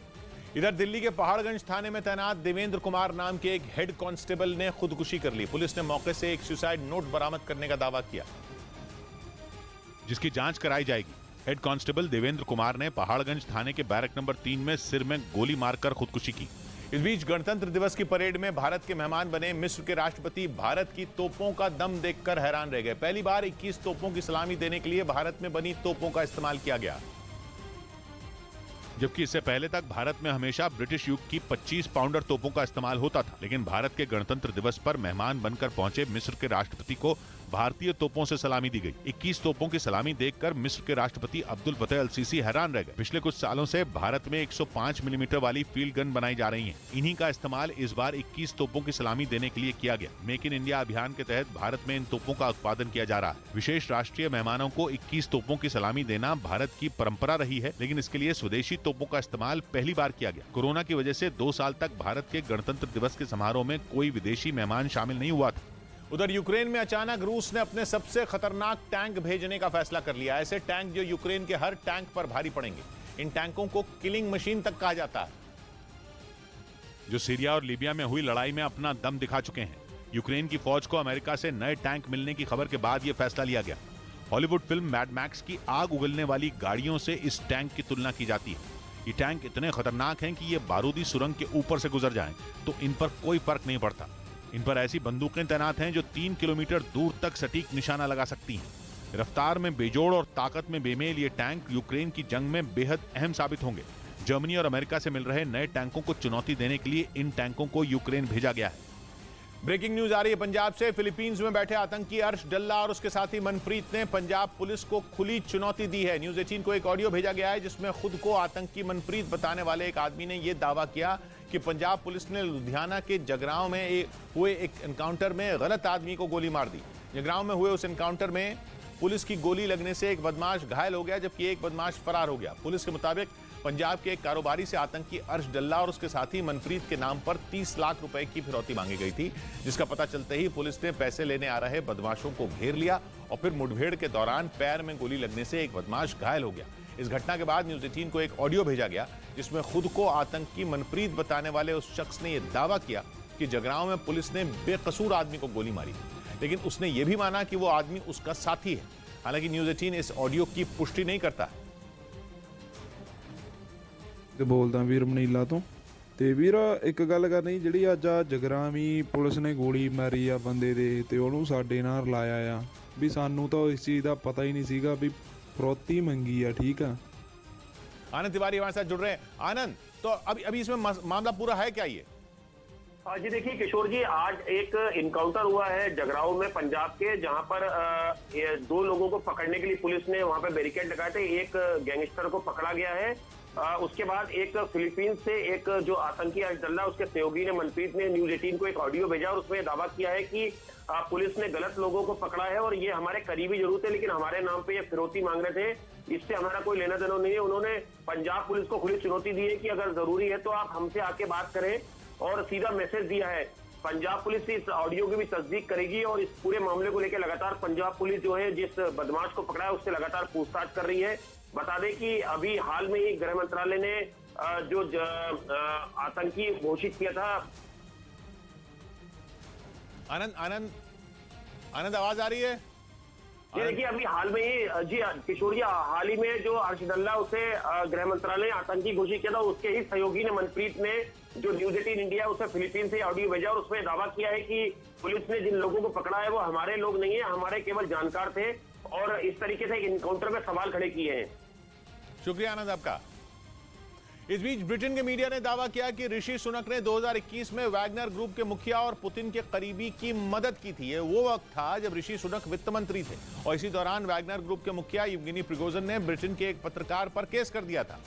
इधर दिल्ली के पहाड़गंज थाने में तैनात देवेंद्र कुमार नाम के एक हेड कांस्टेबल ने खुदकुशी कर ली। पुलिस ने मौके से एक सुसाइड नोट बरामद करने का दावा किया, जिसकी जांच कराई जाएगी। हेड कांस्टेबल देवेंद्र कुमार ने पहाड़गंज थाने के बैरक नंबर 3 में सिर में गोली मारकर खुदकुशी की। इस बीच गणतंत्र दिवस की परेड में भारत के मेहमान बने मिस्र के राष्ट्रपति भारत की तोपों का दम देखकर हैरान रह गए। पहली बार 21 तोपों की सलामी देने के लिए भारत में बनी तोपों का इस्तेमाल किया गया, जबकि इससे पहले तक भारत में हमेशा ब्रिटिश युग की 25 पाउंडर तोपों का इस्तेमाल होता था। लेकिन भारत के गणतंत्र दिवस पर मेहमान बनकर पहुंचे मिस्र के राष्ट्रपति को भारतीय तोपों से सलामी दी गई। 21 तोपों की सलामी देखकर मिस्र के राष्ट्रपति अब्दुल फतेह अल सीसी हैरान रह गए। पिछले कुछ सालों से भारत में 105 मिलीमीटर वाली फील्ड गन बनाई जा रही हैं। इन्हीं का इस्तेमाल इस बार 21 तोपों की सलामी देने के लिए किया गया। मेक इन इंडिया अभियान के तहत भारत में इन तोपों का उत्पादन किया जा रहा है। विशेष राष्ट्रीय मेहमानों को 21 तोपों की सलामी देना भारत की परंपरा रही है, लेकिन इसके लिए स्वदेशी तोपों का इस्तेमाल पहली बार किया गया। कोरोना की वजह से 2 साल तक भारत के गणतंत्र दिवस के समारोह में कोई विदेशी मेहमान शामिल नहीं हुआ था। उधर यूक्रेन में अचानक रूस ने अपने सबसे खतरनाक टैंक भेजने का फैसला कर लिया। ऐसे टैंक जो यूक्रेन के हर टैंक पर भारी पड़ेंगे। इन टैंकों को किलिंग मशीन तक कहा जाता है, जो सीरिया और लीबिया में हुई लड़ाई में अपना दम दिखा चुके हैं। यूक्रेन की फौज को अमेरिका से नए टैंक मिलने की खबर के बाद यह फैसला लिया गया। हॉलीवुड फिल्म मैड मैक्स की आग उगलने वाली गाड़ियों से इस टैंक की तुलना की जाती है। ये टैंक इतने खतरनाक हैं कि ये बारूदी सुरंग के ऊपर से गुजर जाएं तो इन पर कोई फर्क नहीं पड़ता। इन पर ऐसी बंदूकें तैनात हैं जो 3 किलोमीटर दूर तक सटीक निशाना लगा सकती हैं। रफ्तार में बेजोड़ और ताकत में बेमेल ये टैंक यूक्रेन की जंग में बेहद अहम साबित होंगे। जर्मनी और अमेरिका से मिल रहे नए टैंकों को चुनौती देने के लिए इन टैंकों को यूक्रेन भेजा गया है। ब्रेकिंग न्यूज आ रही है पंजाब से। फिलीपींस में बैठे आतंकी अर्श डल्ला और उसके साथी मनप्रीत ने पंजाब पुलिस को खुली चुनौती दी है। न्यूज 18 को एक ऑडियो भेजा गया है जिसमें खुद को आतंकी मनप्रीत बताने वाले एक आदमी ने यह दावा किया कि पंजाब पुलिस ने लुधियाना के जगरांव में हुए एक एनकाउंटर में गलत आदमी को गोली मार दी। जगरांव में हुए उस एनकाउंटर में पुलिस की गोली लगने से एक बदमाश घायल हो गया, जबकि एक बदमाश फरार हो गया। पुलिस के मुताबिक पंजाब के एक कारोबारी से आतंकी अर्श डल्ला और उसके साथी मनप्रीत के नाम पर 30 लाख रुपए की फिरौती मांगी गई थी, जिसका पता चलते ही पुलिस ने पैसे लेने आ रहे बदमाशों को घेर लिया और फिर मुठभेड़ के दौरान पैर में गोली लगने से एक बदमाश घायल हो गया। इस घटना के बाद न्यूज 18 को एक ऑडियो भेजा गया जिसमें खुद को आतंकी मनप्रीत बताने वाले उस शख्स ने यह दावा किया कि जगरांव में पुलिस ने बेकसूर आदमी को गोली मारी, लेकिन उसने यह भी माना कि वो आदमी उसका साथी है। हालांकि न्यूज 18 इस ऑडियो की पुष्टि नहीं करता है। ਤੇ ਬੋਲਦਾ ਵੀਰ ਮਨੀਲਾ ਤੋਂ ਤੇ ਵੀਰ ਇੱਕ ਗੱਲ ਕਰਨੀ, ਜਿਹੜੀ ਅੱਜ ਆ ਜਗਰਾਵੀ ਪੁਲਿਸ ਨੇ ਗੋਲੀ ਮਾਰੀ ਆ ਬੰਦੇ ਦੇ ਤੇ ਉਹਨੂੰ ਸਾਡੇ ਨਾਲ ਰਲਾਇਆ ਆ ਵੀ ਸਾਨੂੰ ਤਾਂ ਇਸ ਚੀਜ਼ ਦਾ ਪਤਾ ਹੀ ਨਹੀਂ ਸੀਗਾ ਵੀ ਫਰੌਤੀ ਮੰਗੀ ਆ। ठीक है, आनंद तिवारी हमारे साथ जुड़ रहे हैं। आनंद, तो अभी इसमें मामला पूरा है क्या? ये जी देखिए किशोर जी, आज एक इनकाउंटर हुआ है जगरांव में पंजाब के, जहां पर 2 लोगों को पकड़ने के लिए पुलिस ने वहां पर बैरिकेड लगाए थे। एक गैंगस्टर को पकड़ा गया है। उसके बाद एक फिलीपींस से एक जो आतंकी अजदल्ला उसके सहयोगी ने मनप्रीत ने न्यूज 18 को एक ऑडियो भेजा और उसमें दावा किया है कि पुलिस ने गलत लोगों को पकड़ा है और ये हमारे करीबी जरूर थे, लेकिन हमारे नाम पे ये फिरौती मांग रहे थे। इससे हमारा कोई लेना देना नहीं है। उन्होंने पंजाब पुलिस को खुली चुनौती दी है कि अगर जरूरी है तो आप हमसे आके बात करें, और सीधा मैसेज दिया है। पंजाब पुलिस इस ऑडियो की भी तस्दीक करेगी और इस पूरे मामले को लेकर लगातार पंजाब पुलिस जो है जिस बदमाश को पकड़ा है उससे लगातार पूछताछ कर रही है। बता दें कि अभी हाल में ही गृह मंत्रालय ने जो आतंकी घोषित किया था। आनंद आवाज आ रही है? ये देखिए अभी हाल में ही जी किशोर जी, हाल ही में जो अर्शदल्ला उसे गृह मंत्रालय ने आतंकी घोषित किया था, उसके ही सहयोगी ने मनप्रीत ने जो न्यूज 18 इंडिया उसे फिलीपींस से ऑडियो भेजा और उसमें दावा किया है कि पुलिस ने जिन लोगों को पकड़ा है वो हमारे लोग नहीं है, हमारे केवल जानकार थे, और इस तरीके से इनकाउंटर में सवाल खड़े किए हैं। शुक्रिया आनंद आपका। इस बीच ब्रिटेन के मीडिया ने दावा किया कि ऋषि सुनक ने 2021 में वैगनर ग्रुप के मुखिया और पुतिन के करीबी की मदद की थी। ये वो वक्त था जब ऋषि सुनक वित्त मंत्री थे और इसी दौरान वैगनर ग्रुप के मुखिया येवगेनी प्रिगोजिन ने ब्रिटेन के एक पत्रकार पर केस कर दिया था।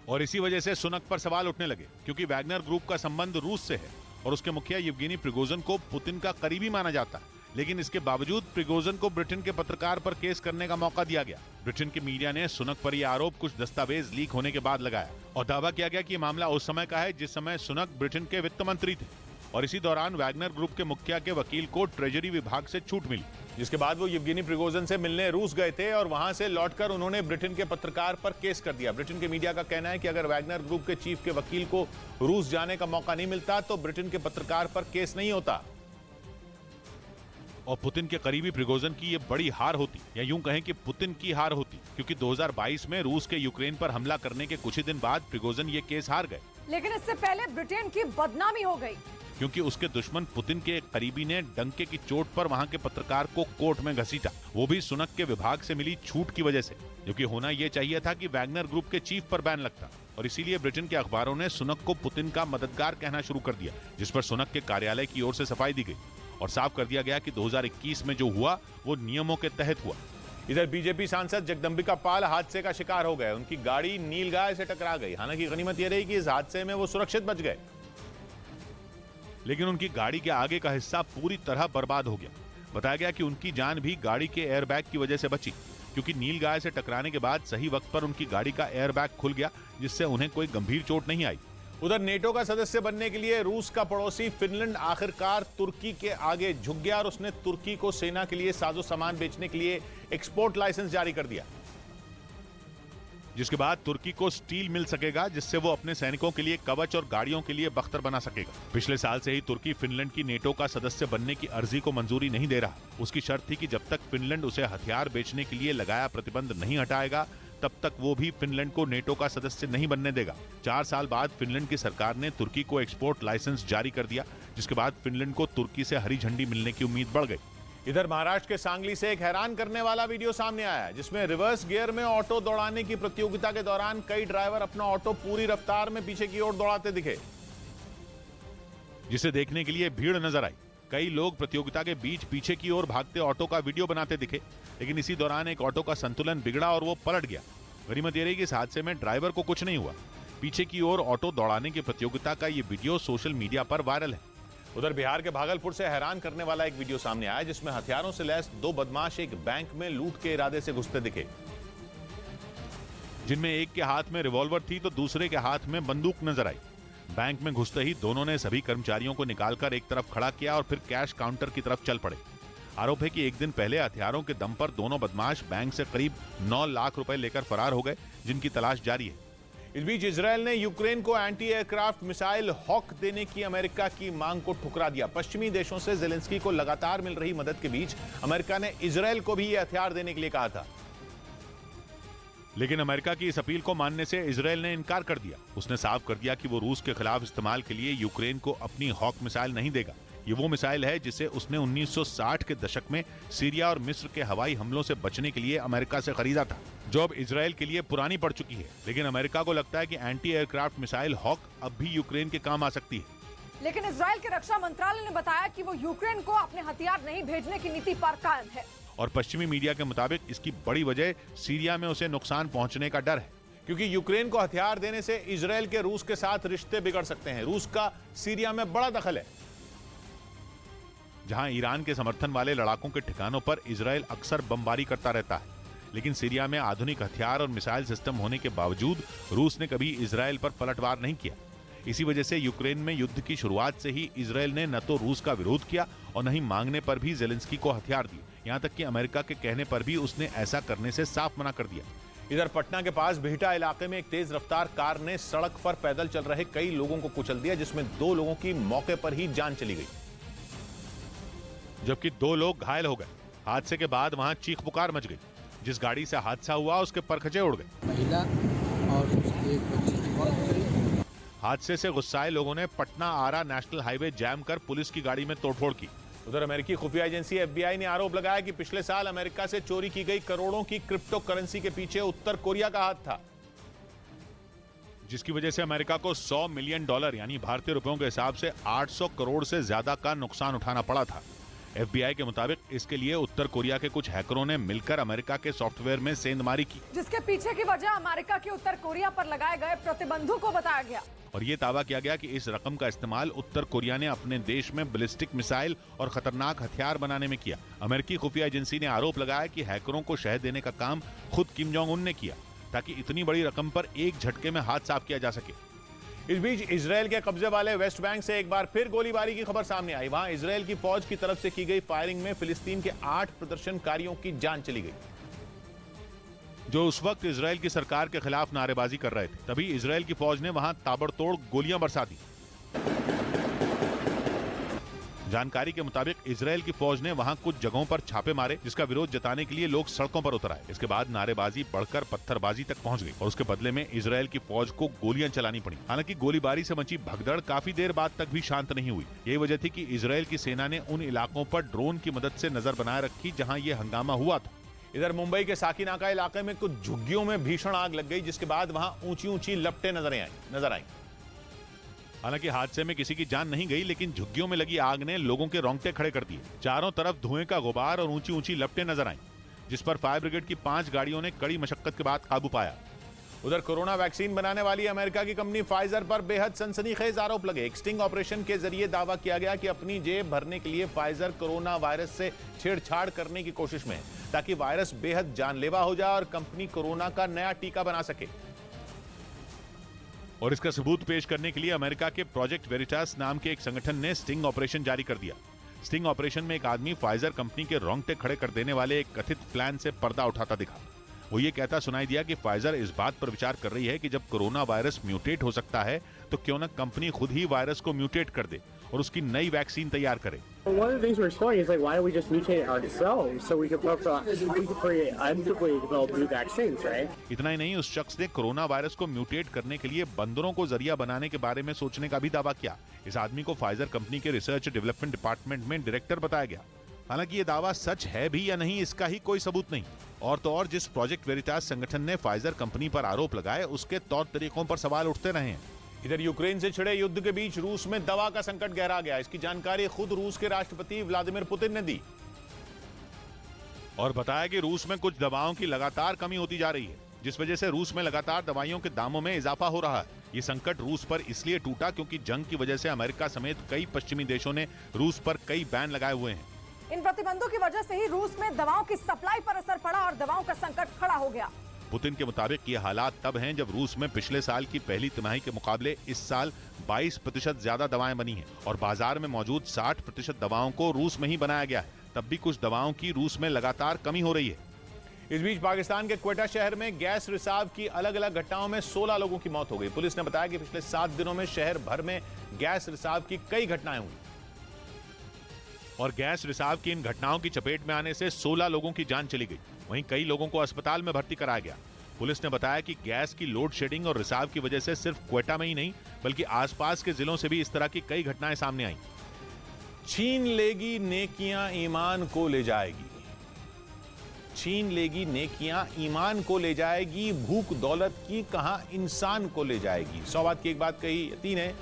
और इसी वजह से सुनक पर सवाल उठने लगे, क्योंकि वैगनर ग्रुप का संबंध रूस से है और उसके मुखिया येवगेनी प्रिगोजिन को पुतिन का करीबी माना जाता है। लेकिन इसके बावजूद प्रिगोजिन को ब्रिटेन के पत्रकार पर केस करने का मौका दिया गया। ब्रिटेन के मीडिया ने सुनक पर यह आरोप कुछ दस्तावेज लीक होने के बाद लगाया और दावा किया गया कि यह मामला उस समय का है जिस समय सुनक ब्रिटेन के वित्त मंत्री थे और इसी दौरान वैगनर ग्रुप के मुखिया के वकील को ट्रेजरी विभाग से छूट मिली, जिसके बाद वो येवगेनी प्रिगोजिन से मिलने रूस गए थे और वहां से लौटकर उन्होंने ब्रिटेन के पत्रकार पर केस कर दिया। ब्रिटेन के मीडिया का कहना है कि अगर वैगनर ग्रुप के चीफ के वकील को रूस जाने का मौका नहीं मिलता तो ब्रिटेन के पत्रकार पर केस नहीं होता और पुतिन के करीबी प्रिगोजिन की ये बड़ी हार होती, या यूं कहें कि पुतिन की हार होती, क्योंकि 2022 में रूस के यूक्रेन पर हमला करने के कुछ ही दिन बाद प्रिगोजिन ये केस हार गए। लेकिन इससे पहले ब्रिटेन की बदनामी हो गई, क्योंकि उसके दुश्मन पुतिन के एक करीबी ने डंके की चोट पर वहां के पत्रकार को कोर्ट में घसीटा, वो भी सुनक के विभाग से मिली छूट की वजह से, क्योंकि होना यह चाहिए था कि वैगनर ग्रुप के चीफ पर बैन लगता और इसीलिए ब्रिटेन के अखबारों ने सुनक को पुतिन का मददगार कहना शुरू कर दिया, जिस पर सुनक के कार्यालय की ओर से सफाई दी गई और साफ कर दिया गया कि 2021 में जो हुआ वो नियमों के तहत हुआ। इधर बीजेपी सांसद जगदम्बिका पाल हादसे का शिकार हो गए। उनकी गाड़ी नीलगाय से टकरा गई। हालांकि गनीमत यह रही कि इस हादसे में वो सुरक्षित बच गए, लेकिन उनकी गाड़ी के आगे का हिस्सा पूरी तरह बर्बाद हो गया। बताया गया कि उनकी जान भी गाड़ी के एयरबैग की वजह से बची, क्योंकि नीलगाय से टकराने के बाद सही वक्त पर उनकी गाड़ी का एयरबैग खुल गया, जिससे उन्हें कोई गंभीर चोट नहीं आई। उधर नेटो का सदस्य बनने के लिए रूस का पड़ोसी फिनलैंड आखिरकार तुर्की के आगे झुक गया और उसने तुर्की को सेना के लिए साजो सामान बेचने के लिए एक्सपोर्ट लाइसेंस जारी कर दिया, जिसके बाद तुर्की को स्टील मिल सकेगा, जिससे वो अपने सैनिकों के लिए कवच और गाड़ियों के लिए बख्तर बना सकेगा। पिछले साल से ही तुर्की फिनलैंड की नेटो का सदस्य बनने की अर्जी को मंजूरी नहीं दे रहा। उसकी शर्त थी कि जब तक फिनलैंड उसे हथियार बेचने के लिए लगाया प्रतिबंध नहीं हटाएगा, तब तक वो भी फिनलैंड को नेटो का सदस्य नहीं बनने देगा। 4 साल बाद फिनलैंड की सरकार ने तुर्की को एक्सपोर्ट लाइसेंस जारी कर दिया, जिसके बाद फिनलैंड को तुर्की से हरी झंडी मिलने की उम्मीद बढ़ गई। इधर महाराष्ट्र के सांगली से एक हैरान करने वाला वीडियो सामने आया, जिसमें रिवर्स गियर में ऑटो दौड़ाने की प्रतियोगिता के दौरान कई ड्राइवर अपना ऑटो पूरी रफ्तार में पीछे की ओर दौड़ाते दिखे, जिसे देखने के लिए भीड़ नजर आई। कई लोग प्रतियोगिता के बीच पीछे की ओर भागते ऑटो का वीडियो बनाते दिखे, लेकिन इसी दौरान एक ऑटो का संतुलन बिगड़ा और वो पलट गया। गनीमत ये रही कि इस हादसे में ड्राइवर को कुछ नहीं हुआ। पीछे की ओर ऑटो दौड़ाने की प्रतियोगिता का ये वीडियो सोशल मीडिया पर वायरल है। उधर बिहार के भागलपुर से हैरान करने वाला एक वीडियो सामने आया, जिसमें हथियारों से लैस 2 बदमाश एक बैंक में लूट के इरादे से घुसते दिखे, जिनमें एक के हाथ में रिवॉल्वर थी तो दूसरे के हाथ में बंदूक नजर आई। बैंक में घुसते ही दोनों ने सभी कर्मचारियों को निकालकर एक तरफ खड़ा किया और फिर कैश काउंटर की तरफ चल पड़े। आरोप है कि एक दिन पहले हथियारों के दम पर दोनों बदमाश बैंक से करीब 9 लाख रुपए लेकर फरार हो गए, जिनकी तलाश जारी है। इस बीच इजरायल ने यूक्रेन को एंटी एयरक्राफ्ट मिसाइल हॉक देने की अमेरिका की मांग को ठुकरा दिया। पश्चिमी देशों से जेलेंस्की को लगातार मिल रही मदद के बीच अमेरिका ने इजरायल को भी ये हथियार देने के लिए कहा था, लेकिन अमेरिका की इस अपील को मानने से इजरायल ने इनकार कर दिया। उसने साफ कर दिया कि वो रूस के खिलाफ इस्तेमाल के लिए यूक्रेन को अपनी हॉक मिसाइल नहीं देगा। ये वो मिसाइल है जिसे उसने 1960 के दशक में सीरिया और मिस्र के हवाई हमलों से बचने के लिए अमेरिका से खरीदा था, जो अब इजरायल के लिए पुरानी पड़ चुकी है। लेकिन अमेरिका को लगता है कि एंटी एयरक्राफ्ट मिसाइल हॉक अब भी यूक्रेन के काम आ सकती है। लेकिन इजरायल के रक्षा मंत्रालय ने बताया कि वो यूक्रेन को अपने हथियार नहीं भेजने की नीति पर कायम है। और पश्चिमी मीडिया के मुताबिक इसकी बड़ी वजह सीरिया में उसे नुकसान पहुंचने का डर है, क्योंकि यूक्रेन को हथियार देने से इजरायल के रूस के साथ रिश्ते बिगड़ सकते हैं। रूस का सीरिया में बड़ा दखल है, जहां ईरान के समर्थन वाले लड़ाकों के ठिकानों पर इजरायल अक्सर बमबारी करता रहता है। लेकिन सीरिया में आधुनिक हथियार और मिसाइल सिस्टम होने के बावजूद रूस ने कभी इजरायल पर पलटवार नहीं किया। इसी वजह से यूक्रेन में युद्ध की शुरुआत से ही इजरायल ने न तो रूस का विरोध किया और न ही मांगने पर भी जेलेंस्की को हथियार दिए। यहां तक कि अमेरिका के कहने पर भी उसने ऐसा करने से साफ मना कर दिया। इधर पटना के पास बिहटा इलाके में एक तेज रफ्तार कार ने सड़क पर पैदल चल रहे कई लोगों को कुचल दिया, जिसमें 2 लोगों की मौके पर ही जान चली गई, जबकि 2 लोग घायल हो गए। हादसे के बाद वहां चीख पुकार मच गई। जिस गाड़ी से हादसा हुआ उसके परखचे उड़ गए। महिला और उसकी एक बच्ची की मौत हो गई। हादसे से गुस्साए लोगों ने पटना आरा नेशनल हाईवे जैम कर पुलिस की गाड़ी में तोड़फोड़ की। उधर अमेरिकी खुफिया एजेंसी FBI ने आरोप लगाया कि पिछले साल अमेरिका से चोरी की गई करोड़ों की क्रिप्टो करेंसी के पीछे उत्तर कोरिया का हाथ था, जिसकी वजह से अमेरिका को $100 मिलियन यानी भारतीय रुपयों के हिसाब से 800 करोड़ से ज्यादा का नुकसान उठाना पड़ा था। FBI के मुताबिक इसके लिए उत्तर कोरिया के कुछ हैकरों ने मिलकर अमेरिका के सॉफ्टवेयर में सेंधमारी की, जिसके पीछे की वजह अमेरिका के उत्तर कोरिया पर लगाए गए प्रतिबंधों को बताया गया। और ये दावा किया गया कि इस रकम का इस्तेमाल उत्तर कोरिया ने अपने देश में बैलिस्टिक मिसाइल और खतरनाक हथियार बनाने में किया। अमेरिकी खुफिया एजेंसी ने आरोप लगाया कि हैकरों को शह देने का काम खुद किम जोंग उन ने किया, ताकि इतनी बड़ी रकम पर एक झटके में हाथ साफ किया जा सके। इस बीच इजराइल के कब्जे वाले वेस्ट बैंक से एक बार फिर गोलीबारी की खबर सामने आई। वहां इजराइल की फौज की तरफ से की गई फायरिंग में फिलिस्तीन के 8 प्रदर्शनकारियों की जान चली गई, जो उस वक्त इजराइल की सरकार के खिलाफ नारेबाजी कर रहे थे। तभी इजराइल की फौज ने वहां ताबड़तोड़ गोलियां बरसा दी। जानकारी के मुताबिक इजराइल की फौज ने वहां कुछ जगहों पर छापे मारे, जिसका विरोध जताने के लिए लोग सड़कों पर उतर आए। इसके बाद नारेबाजी बढ़कर पत्थरबाजी तक पहुंच गई और उसके बदले में इजराइल की फौज को गोलियां चलानी पड़ी। हालांकि गोलीबारी से मची भगदड़ काफी देर बाद तक भी शांत नहीं हुई। यही वजह थी कि इजराइल की सेना ने उन इलाकों पर ड्रोन की मदद से नजर बनाए रखी जहां ये हंगामा हुआ था। इधर मुंबई के साकीनाका इलाके में कुछ झुग्गियों में भीषण आग लग गई, जिसके बाद वहां ऊंची ऊंची लपटें नजर आई। हालांकि हादसे में किसी की जान नहीं गई, लेकिन झुग्गियों में लगी आग ने लोगों के रोंगटे खड़े कर दिए। चारों तरफ धुएं का गुबार और ऊंची ऊंची लपटें नजर आईं, जिस पर फायर ब्रिगेड की 5 गाड़ियों ने कड़ी मशक्कत के बाद काबू पाया। उधर कोरोना वैक्सीन बनाने वाली अमेरिका की कंपनी फाइजर पर बेहद सनसनीखेज आरोप लगे। एक स्टिंग ऑपरेशन के जरिए दावा किया गया कि अपनी जेब भरने के लिए फाइजर कोरोना वायरस से छेड़छाड़ करने की कोशिश में है, ताकि वायरस बेहद जानलेवा हो जाए और कंपनी कोरोना का नया टीका बना सके। और इसका सबूत पेश करने के लिए अमेरिका के प्रोजेक्ट वेरिटास नाम के एक संगठन ने स्टिंग ऑपरेशन जारी कर दिया। स्टिंग ऑपरेशन में एक आदमी फाइजर कंपनी के रोंगटे खड़े कर देने वाले एक कथित प्लान से पर्दा उठाता दिखा। वो ये कहता सुनाई दिया कि फाइजर इस बात पर विचार कर रही है कि जब कोरोना वायरस म्यूटेट हो सकता है तो क्यों न कंपनी खुद ही वायरस को म्यूटेट कर दे और उसकी नई वैक्सीन तैयार करे। One of the things we're exploring is like, why don't we just mutate it ourselves so we could create undeveloped new vaccines, right? इतना ही नहीं, उस शख्स ने कोरोना वायरस को म्यूटेट करने के लिए बंदरों को जरिया बनाने के बारे में सोचने का भी दावा किया। इस आदमी को फाइजर कंपनी के रिसर्च डेवलपमेंट डिपार्टमेंट में डायरेक्टर बताया गया। हालांकि ये दावा सच है भी या नहीं, इसका ही कोई सबूत नहीं। और तो और जिस प्रोजेक्ट वेरिटास संगठन ने फाइजर कंपनी पर आरोप लगाए, उसके तौर तरीकों पर सवाल उठते रहे हैं। इधर यूक्रेन से छिड़े युद्ध के बीच रूस में दवा का संकट गहरा गया। इसकी जानकारी खुद रूस के राष्ट्रपति व्लादिमीर पुतिन ने दी और बताया कि रूस में कुछ दवाओं की लगातार कमी होती जा रही है, जिस वजह से रूस में लगातार दवाइयों के दामों में इजाफा हो रहा है। ये संकट रूस पर इसलिए टूटा क्योंकि जंग की वजह से अमेरिका समेत कई पश्चिमी देशों ने रूस पर कई बैन लगाए हुए हैं। इन प्रतिबंधों की वजह से ही रूस में दवाओं की सप्लाई पर असर पड़ा और दवाओं का संकट खड़ा हो गया। पुतिन के मुताबिक ये हालात तब हैं जब रूस में पिछले साल की पहली तिमाही के मुकाबले इस साल 22% ज्यादा दवाएं बनी हैं और बाजार में मौजूद 60% दवाओं को रूस में ही बनाया गया है। तब भी कुछ दवाओं की रूस में लगातार कमी हो रही है। इस बीच पाकिस्तान के क्वेटा शहर में गैस रिसाव की अलग अलग घटनाओं में 16 लोगों की मौत हो गई। पुलिस ने बताया कि पिछले 7 दिनों में शहर भर में गैस रिसाव की कई घटनाएं हुई और गैस रिसाव की इन घटनाओं की चपेट में आने से 16 लोगों की जान चली गई। वहीं कई लोगों को अस्पताल में भर्ती कराया गया। पुलिस ने बताया कि गैस की लोड शेडिंग और रिसाव की वजह से सिर्फ क्वेटा में ही नहीं बल्कि आसपास के जिलों से भी इस तरह की कई घटनाएं सामने आईं। छीन लेगी नेकियां ईमान को ले जाएगी, छीन लेगी नेकियां ईमान को ले जाएगी, भूख दौलत की कहां इंसान को ले जाएगी। 100 बात की एक बात कही यतीन है,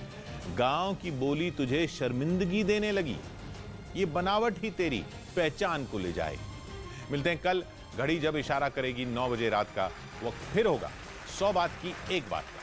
गांव की बोली तुझे शर्मिंदगी देने लगी, ये बनावट ही तेरी पहचान को ले जाएगी। मिलते हैं कल, घड़ी जब इशारा करेगी 9 बजे रात का, वक्त फिर होगा 100 बात की एक बात का।